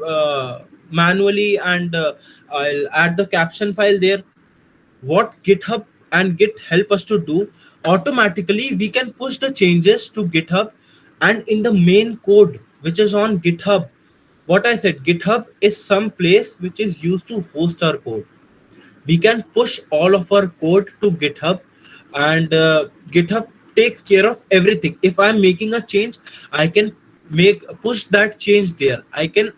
manually and I'll add the caption file there. What GitHub and Git help us to do, automatically we can push the changes to GitHub, and in the main code which is on GitHub, what I said, GitHub is some place which is used to host our code. We can push all of our code to GitHub, and GitHub takes care of everything. If I'm making a change, I can make push that change there. I can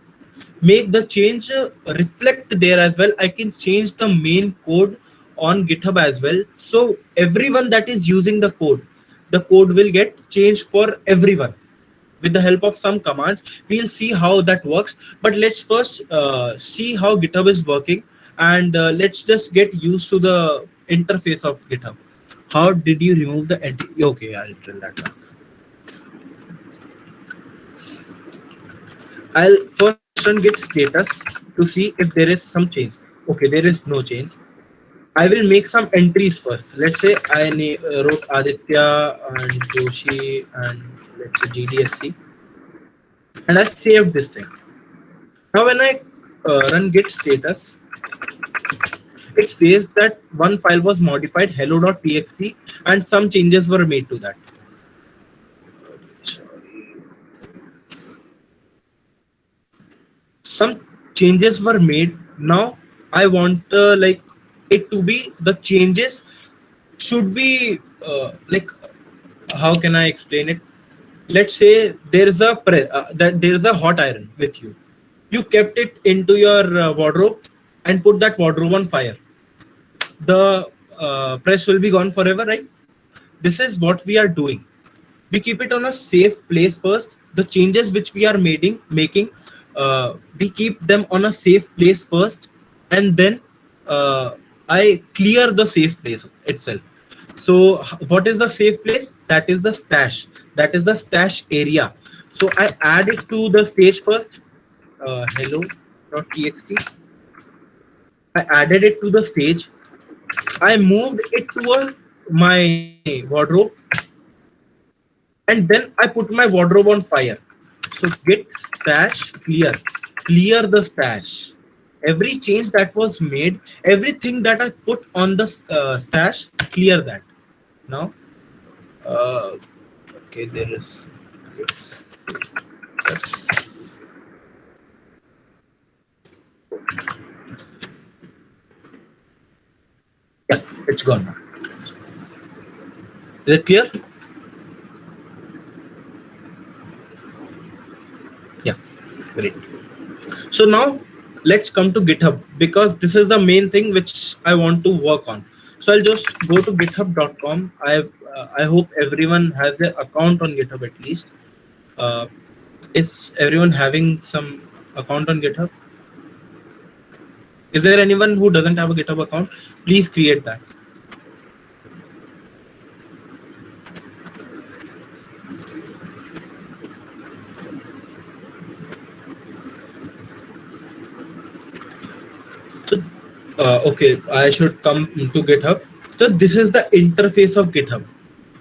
make the change reflect there as well. I can change the main code on GitHub as well. So everyone that is using the code will get changed for everyone with the help of some commands. We'll see how that works, but let's first see how GitHub is working, and let's just get used to the interface of GitHub. How did you remove the entity? Okay, I'll tell that now. I'll first run git status to see if there is some change. Okay, there is no change. I will make some entries first. Let's say I wrote Aditya and Joshi and let's say GDSC, and I saved this thing. Now when I run git status, it says that one file was modified, hello.txt, and some changes were made to that. Some changes were made. Now I want like it to be, the changes should be like, how can I explain it? Let's say there's that there's a hot iron with you. You kept it into your wardrobe and put that wardrobe on fire. The press will be gone forever, right? This is what we are doing. We keep it on a safe place first. The changes which we are making, we keep them on a safe place first, and then I clear the safe place itself. So what is the safe place? That is the stash. That is the stash area. So I add it to the stage first. Hello.txt. I added it to the stage. I moved it to my wardrobe, and then I put my wardrobe on fire. So git stash clear, clear the stash. Every change that was made, everything that I put on the stash, clear that. Now, okay, there is. Yeah, it's gone now. Is it clear? Yeah, great. So now let's come to GitHub, because this is the main thing which I want to work on. So I'll just go to github.com. I hope everyone has their account on GitHub at least. Uh, is everyone having some account on GitHub? Is there anyone who doesn't have a GitHub account? Please create that. So, okay, I should come to GitHub. So this is the interface of GitHub.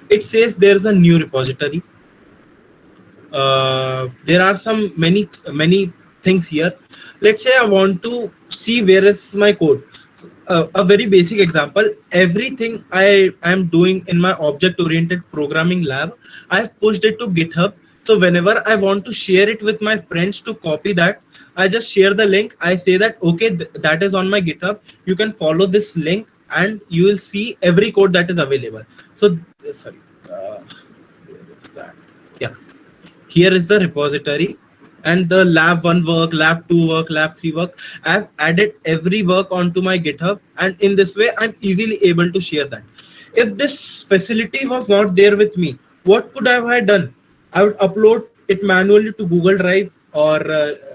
It says there's a new repository. There are some many things here. Let's say I want to see where is my code. A very basic example, everything I am doing in my object oriented programming lab, I've pushed it to GitHub. So whenever I want to share it with my friends to copy that, I just share the link. I say that okay, that is on my GitHub, you can follow this link and you will see every code that is available. So sorry, where is that? Yeah, here is the repository, and the lab 1 work, lab 2 work, lab 3 work. I've added every work onto my GitHub, and in this way I'm easily able to share that. If this facility was not there with me, what could have I done? I would upload it manually to Google Drive, or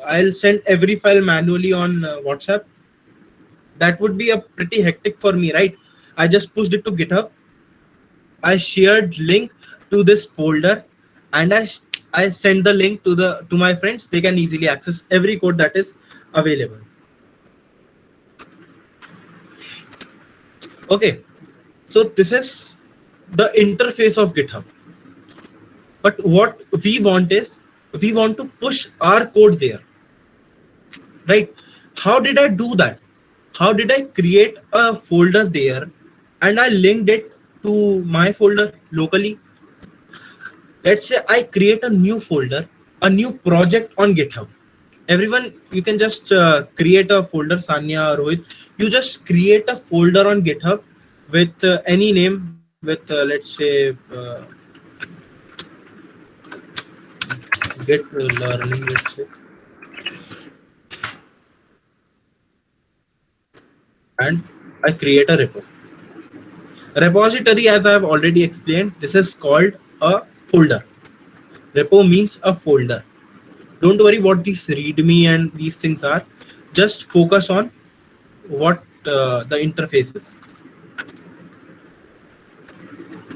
I'll send every file manually on WhatsApp. That would be a pretty hectic for me, right? I just pushed it to GitHub. I shared link to this folder, and I send the link to my friends. They can easily access every code that is available. Okay, so this is the interface of GitHub. But what we want is we want to push our code there, right? How did I do that? How did I create a folder there and I linked it to my folder locally? Let's say I create a new folder, a new project on GitHub. Everyone, you can just create a folder. Sanya, Rohit, you just create a folder on GitHub with any name, with let's say Git learning, let's say, and I create a repo. Repository, as I have already explained, this is called a folder. Repo means a folder. Don't worry what these readme and these things are. Just focus on what the interface is.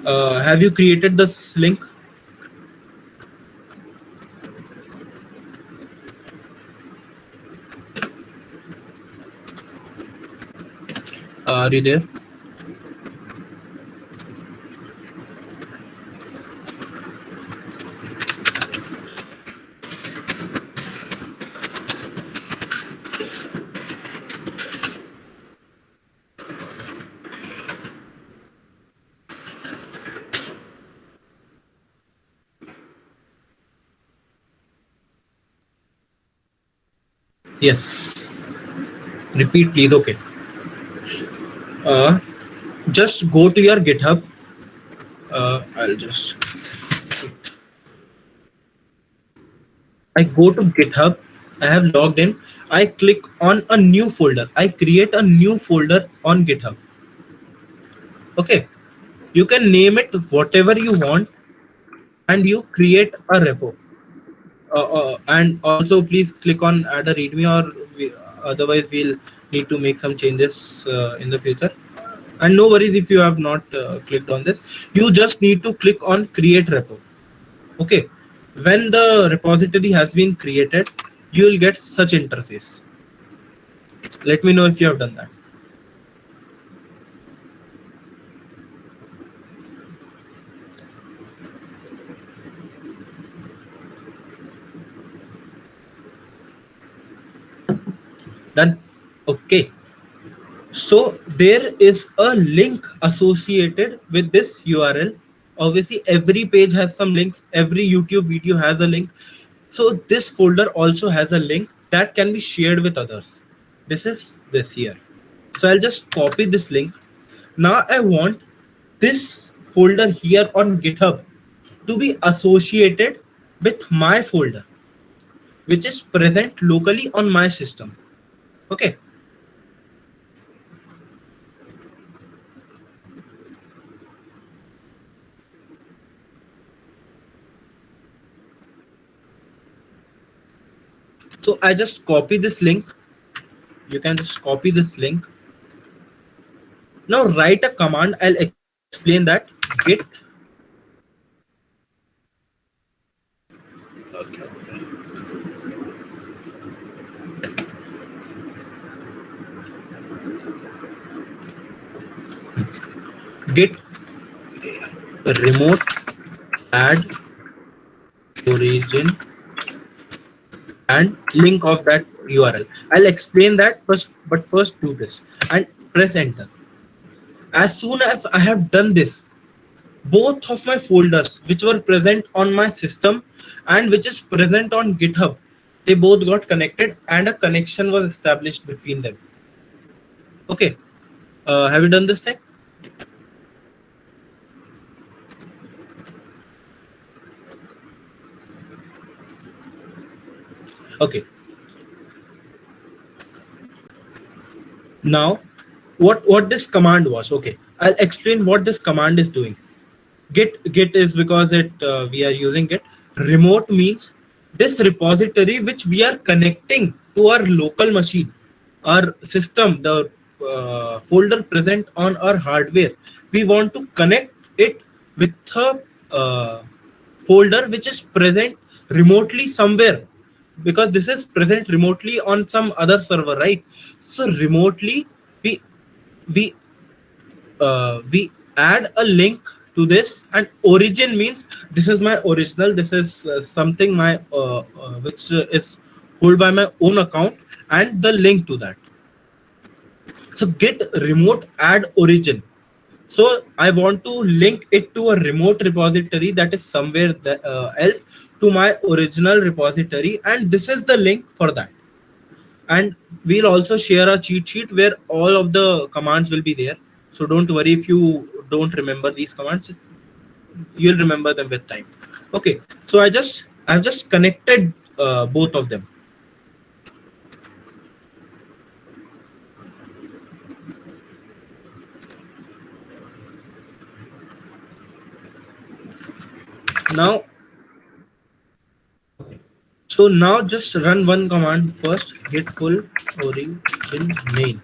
Have you created this link? Are you there? Yes. Repeat, please. Okay. Uh, just go to your GitHub. I'll just. I go to GitHub. I have logged in. I click on a new folder. I create a new folder on GitHub. Okay. You can name it whatever you want, and you create a repo. And also, please click on add a readme, or otherwise we'll need to make some changes in the future. And no worries if you have not clicked on this. You just need to click on create repo. Okay, when the repository has been created, you will get such interface. Let me know if you have done that. Done. Okay, so there is a link associated with this URL. Obviously every page has some links, every YouTube video has a link. So this folder also has a link that can be shared with others. This is this here. So I'll just copy this link. Now I want this folder here on GitHub to be associated with my folder, which is present locally on my system. Okay. So I just copy this link. You can just copy this link. Now write a command. I'll explain that. Git. Okay. Git remote add origin and link of that URL. I'll explain that first, but first do this and press enter. As soon as I have done this, both of my folders which were present on my system and which is present on GitHub, they both got connected and a connection was established between them. Okay. Have you done this thing? Okay. Now, what this command was? Okay, I'll explain what this command is doing. Git is because we are using Git. Remote means this repository which we are connecting to our local machine, our system, the folder present on our hardware. We want to connect it with a folder which is present remotely somewhere, because this is present remotely on some other server, right? So remotely we we add a link to this, and origin means this is my original, this is something my which is held by my own account, and the link to that. So git remote add origin. So I want to link it to a remote repository that is somewhere else to my original repository, and this is the link for that. And we'll also share a cheat sheet where all of the commands will be there. So don't worry if you don't remember these commands, you'll remember them with time. Okay, so I've just connected both of them. Now, so now just run one command first, git pull origin main.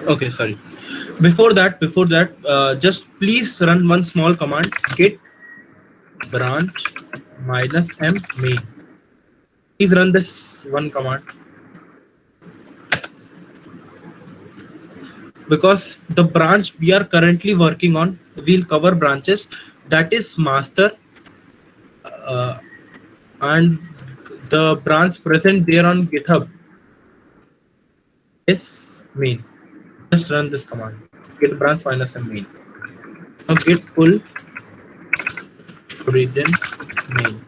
Okay, sorry. Before that, just please run one small command, git branch -m main. Please run this one command, because the branch we are currently working on, we'll cover branches, that is master, and the branch present there on GitHub is main. Just run this command, git branch -m main. Now git pull origin main.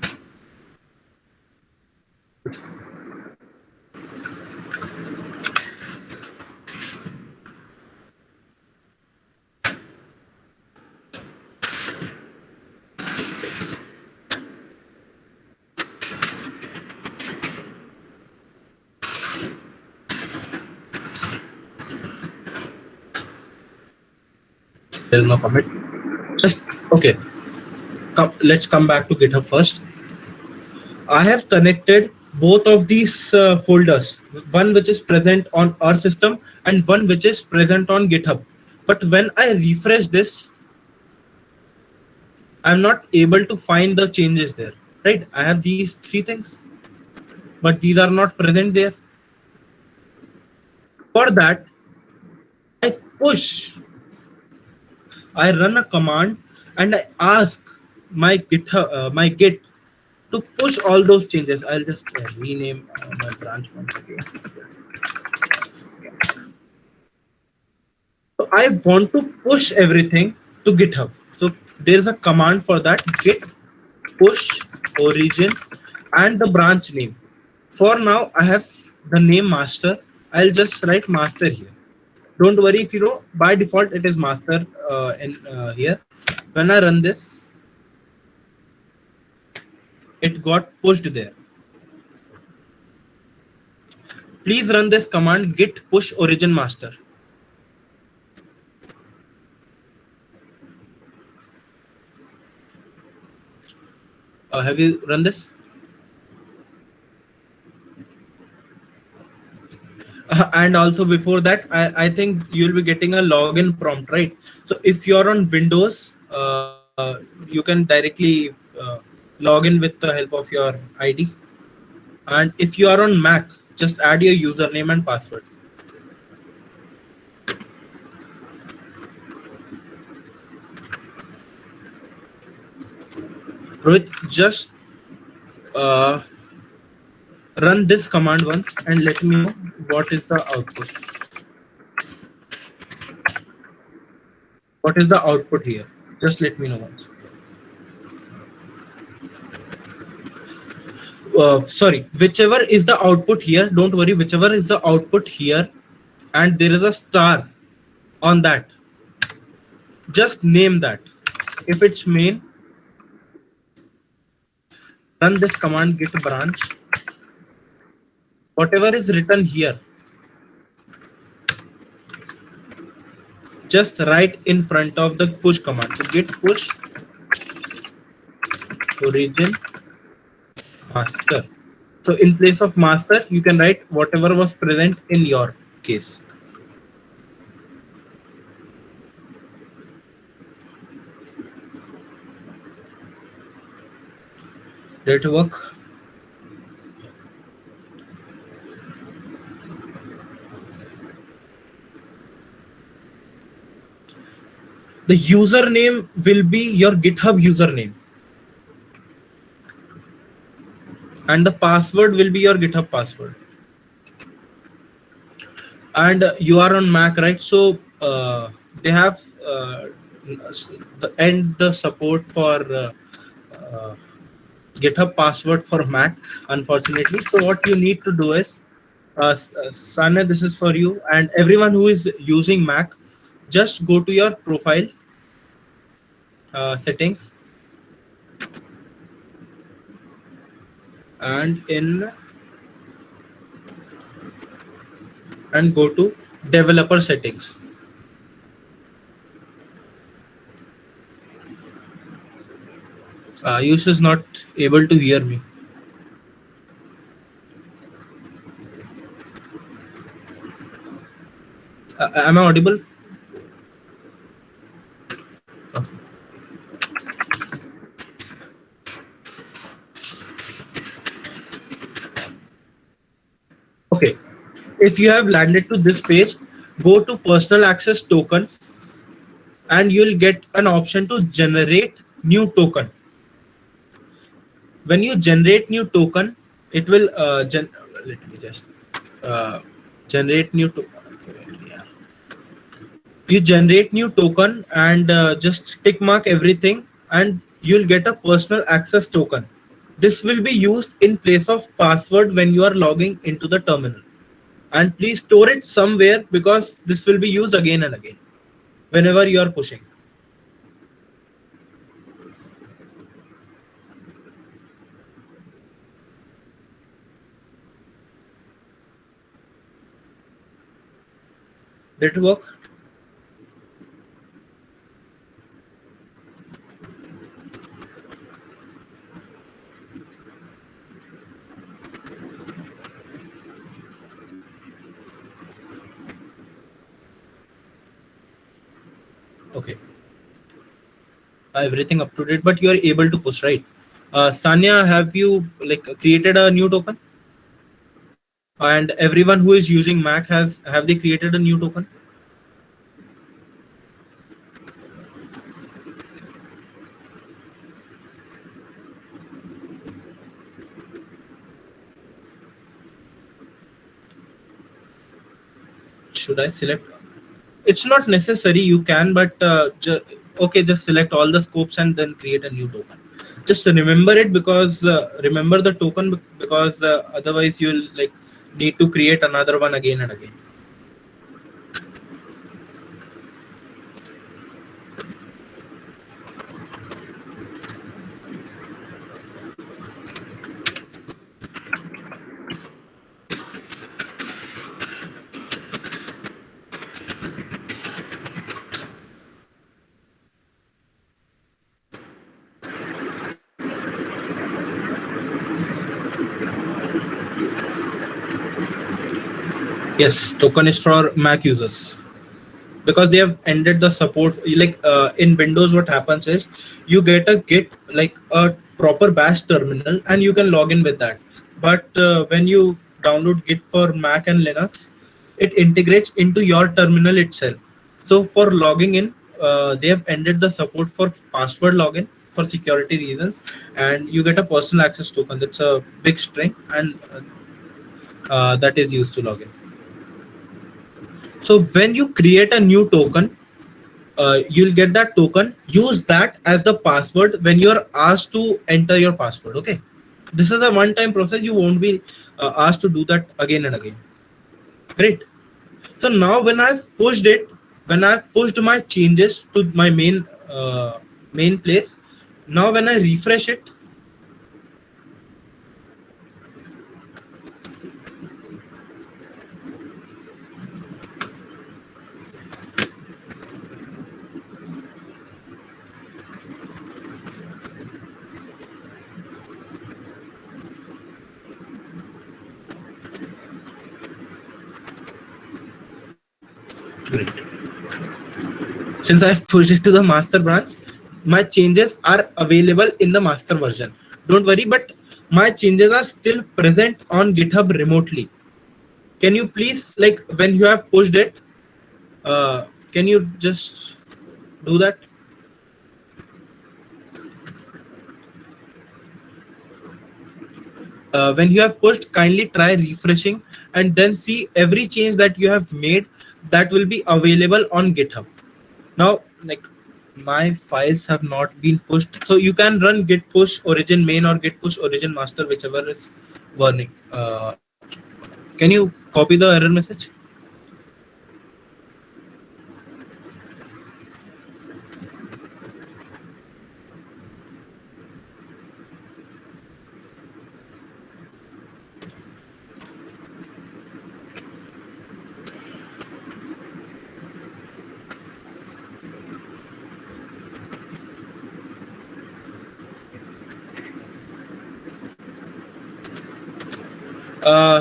There is no commit. Just okay. Let's come back to GitHub first. I have connected both of these folders, one which is present on our system and one which is present on GitHub. But when I refresh this, I'm not able to find the changes there, right? I have these three things, but these are not present there. For that, I run a command and I ask my GitHub, my Git to push all those changes. I'll just rename my branch once again. So I want to push everything to GitHub. So there's a command for that, git push origin and the branch name. For now, I have the name master. I'll just write master here. Don't worry if you know, by default it is master in here. When I run this, it got pushed there. Please run this command git push origin master. Have you run this? And also before that, I think you'll be getting a login prompt, right? So if you're on Windows, you can directly log in with the help of your ID. And if you are on Mac, just add your username and password. Rohit, just uh, run this command once and let me know what is the output. What is the output here? Just let me know once. Sorry, whichever is the output here, don't worry, whichever is the output here, and there is a star on that, just name that. If it's main, run this command git branch. Whatever is written here, just write in front of the push command. So git push origin master. So in place of master, you can write whatever was present in your case. Did it work? The username will be your GitHub username. And the password will be your GitHub password. And you are on Mac, right? So they have the support for GitHub password for Mac, unfortunately. So what you need to do is, Sana, this is for you, and everyone who is using Mac, just go to your profile settings, and go to developer settings. Ayush is not able to hear me. Am I audible? Okay. If you have landed to this page, go to personal access token, and you'll get an option to generate new token. When you generate new token, it will let me just generate new token. You generate new token and just tick mark everything, and you'll get a personal access token. This will be used in place of password when you are logging into the terminal. And please store it somewhere, because this will be used again and again whenever you are pushing. Did it work? Okay. Everything up to date, but you are able to push, right? Sanya, have you created a new token? And everyone who is using Mac have they created a new token? Should I select? It's not necessary, you can, but okay, just select all the scopes and then create a new token. Just remember it, because remember the token, because otherwise you'll need to create another one again and again. Yes, token is for Mac users because they have ended the support. Like in Windows, what happens is you get a Git, like a proper Bash terminal, and you can log in with that. But when you download Git for Mac and Linux, it integrates into your terminal itself. So for logging in, they have ended the support for password login for security reasons, and you get a personal access token. That's a big string, and that is used to log in. So when you create a new token, you'll get that token. Use that as the password when you are asked to enter your password. Okay, this is a one-time process. You won't be asked to do that again and again. Great. So now when I've pushed it, when I've pushed my changes to my main place, now when I refresh it, great. Since I've pushed it to the master branch, my changes are available in the master version. Don't worry, but my changes are still present on GitHub remotely. Can you please, like, when you have pushed it, can you just do that? When you have pushed, kindly try refreshing and then see every change that you have made that will be available on GitHub. Now, like, my files have not been pushed, so you can run git push origin main or git push origin master, whichever is running. Can you copy the error message?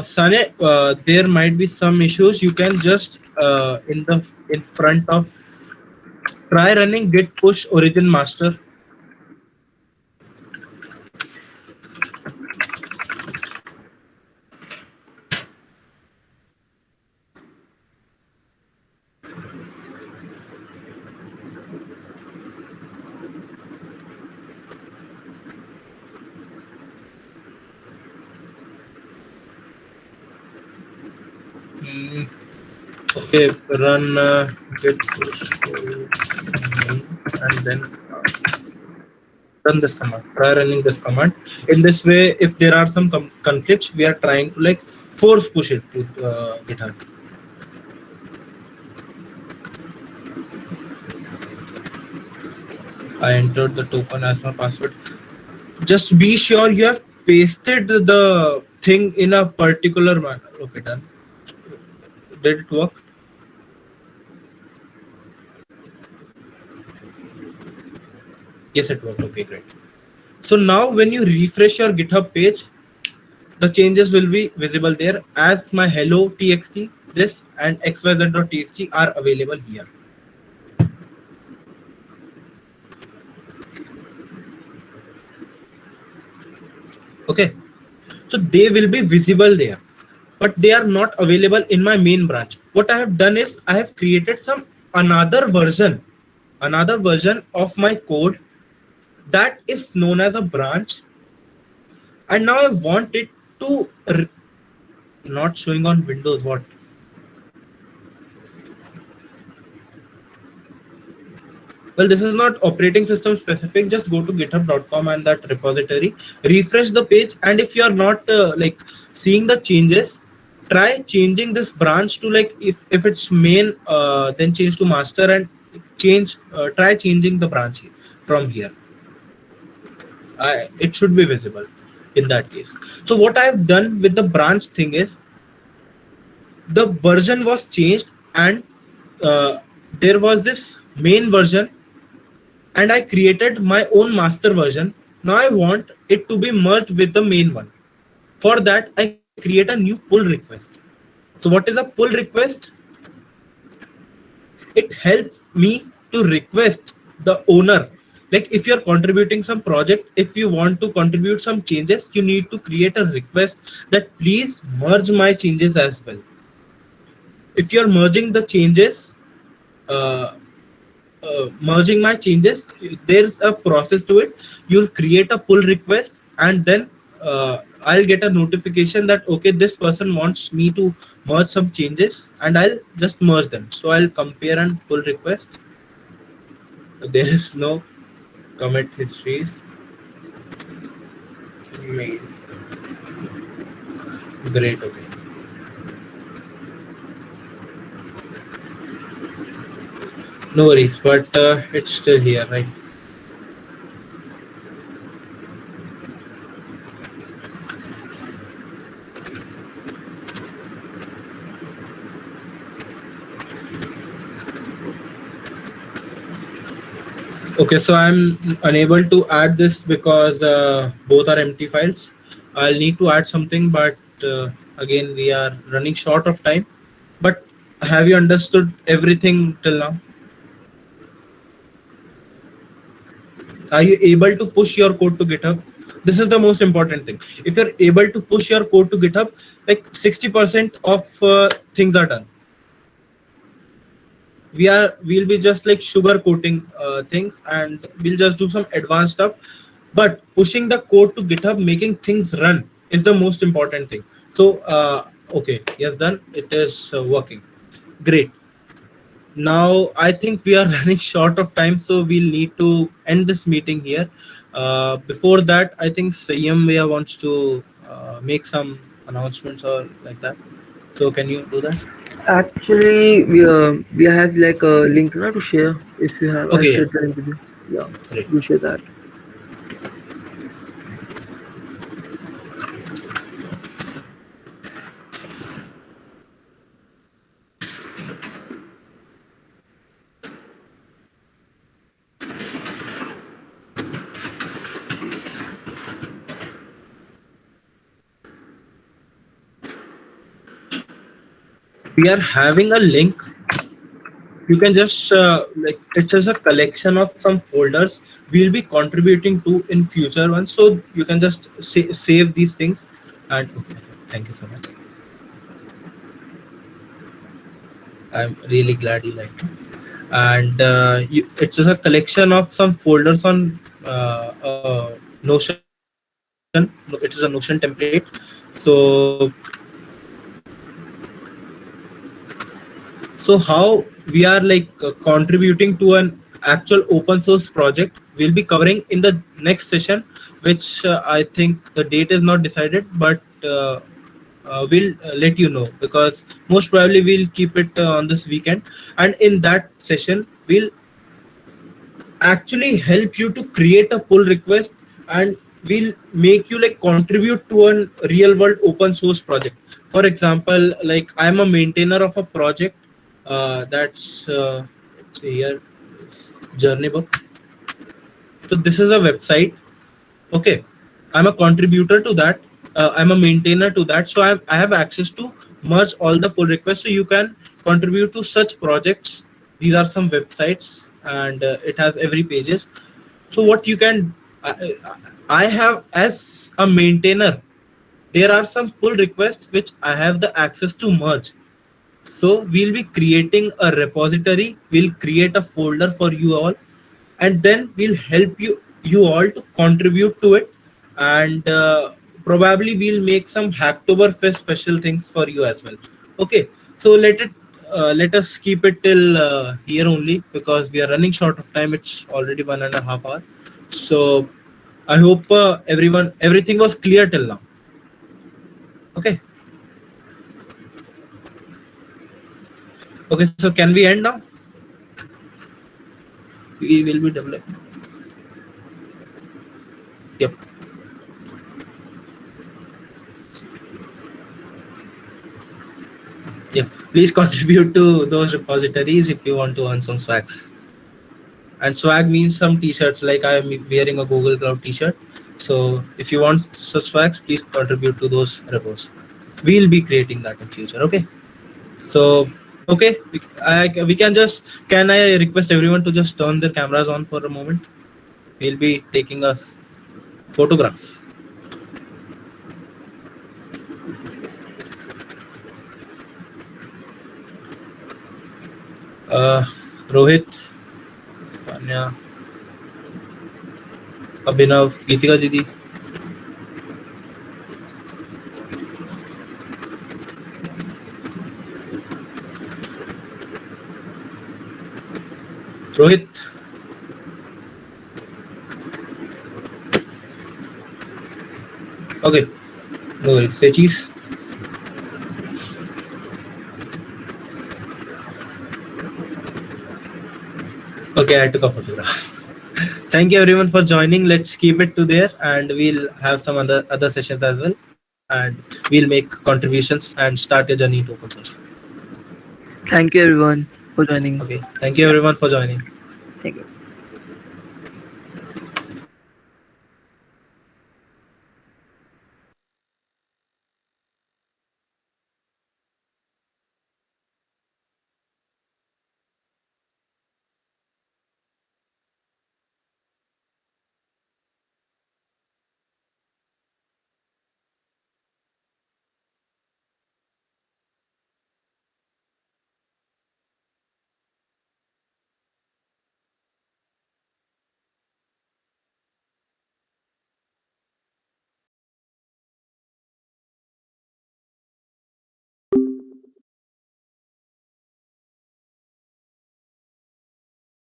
Sane, there might be some issues. You can just in front of try running git push origin master. Mm, okay, run git push and then run this command. Try running this command. In this way, if there are some conflicts, we are trying to like force push it to GitHub. I entered the token as my password. Just be sure you have pasted the thing in a particular manner. Okay, done. Did it work? Yes, it worked. Okay, great. So now when you refresh your GitHub page, the changes will be visible there as my hello txt, this and xyz.txt are available here. Okay, so they will be visible there, but they are not available in my main branch. What I have done is I have created some another version of my code that is known as a branch, and now I want it to not showing on Windows. What? Well, this is not operating system specific. Just go to github.com and that repository, refresh the page, and if you are not like seeing the changes, try changing this branch to like, if it's main, then change to master, and try changing the branch from here. It should be visible in that case. So what I've done with the branch thing is, the version was changed, and uh, there was this main version, and I created my own master version. Now I want it to be merged with the main one. For that, I create a new pull request. So what is a pull request? It helps me to request the owner. Like, if you're contributing some project, if you want to contribute some changes, you need to create a request that please merge my changes as well. If you're merging the changes, uh, merging my changes, there's a process to it. You'll create a pull request, and then I'll get a notification that okay, this person wants me to merge some changes, and I'll just merge them. So I'll compare and pull request. There is no commit histories made. Great. Okay, no worries, but it's still here, right? Okay, so I'm unable to add this because both are empty files. I'll need to add something, but again, we are running short of time. But have you understood everything till now? Are you able to push your code to GitHub? This is the most important thing. If you're able to push your code to GitHub, like 60% of things are done. We'll be just like sugar coating things, and we'll just do some advanced stuff. But pushing the code to GitHub, making things run, is the most important thing. So okay, yes, done. It is working. Great. Now I think we are running short of time, so we'll need to end this meeting here. Before that, I think Sayam wants to make some announcements or like that. So can you do that? Actually, we have like a link now to share. If you have, I Okay, yeah, shared the link with you. Yeah, great. you share that. We are having a link. You can just like, it's just a collection of some folders we'll be contributing to in future ones. So you can just save these things. And okay, thank you so much. I'm really glad you liked it. And it's just a collection of some folders on Notion. No, it is a Notion template. So how we are like contributing to an actual open source project, we'll be covering in the next session, which I think the date is not decided, but we'll let you know, because most probably we'll keep it on this weekend. And in that session, we'll actually help you to create a pull request, and we'll make you like contribute to a real world open source project. For example, like, I'm a maintainer of a project that's let's see here, journey book. So this is a website. Okay, I'm a contributor to that. I'm a maintainer to that, so I have access to merge all the pull requests, so you can contribute to such projects. These are some websites, and it has every pages. So what you can, I have as a maintainer, there are some pull requests which I have the access to merge. So we'll be creating a repository, we'll create a folder for you all, and then we'll help you all to contribute to it. And probably we'll make some Hacktober Fest special things for you as well. Okay, so let us keep it till here only, because we are running short of time. It's already 1.5 hours. So I hope everything was clear till now. Okay. Okay, so can we end now? We will be developing. Yep. Yep. Please contribute to those repositories if you want to earn some swags. And swag means some t-shirts, like I am wearing a Google Cloud t-shirt. So if you want such swags, please contribute to those repos. We'll be creating that in future. Okay. So okay, we can just, can I request everyone to just turn their cameras on for a moment? We'll be taking a photograph. uh Rohit, Fanya, Abhinav, Geetika Didi. Rohit. Okay, no worries. Say cheese. Okay, I took a photograph. Thank you everyone for joining. Let's keep it to there, and we'll have some other sessions as well, and we'll make contributions and start a journey to open source. Thank you everyone for joining. Okay, thank you Yeah, everyone for joining. thank you.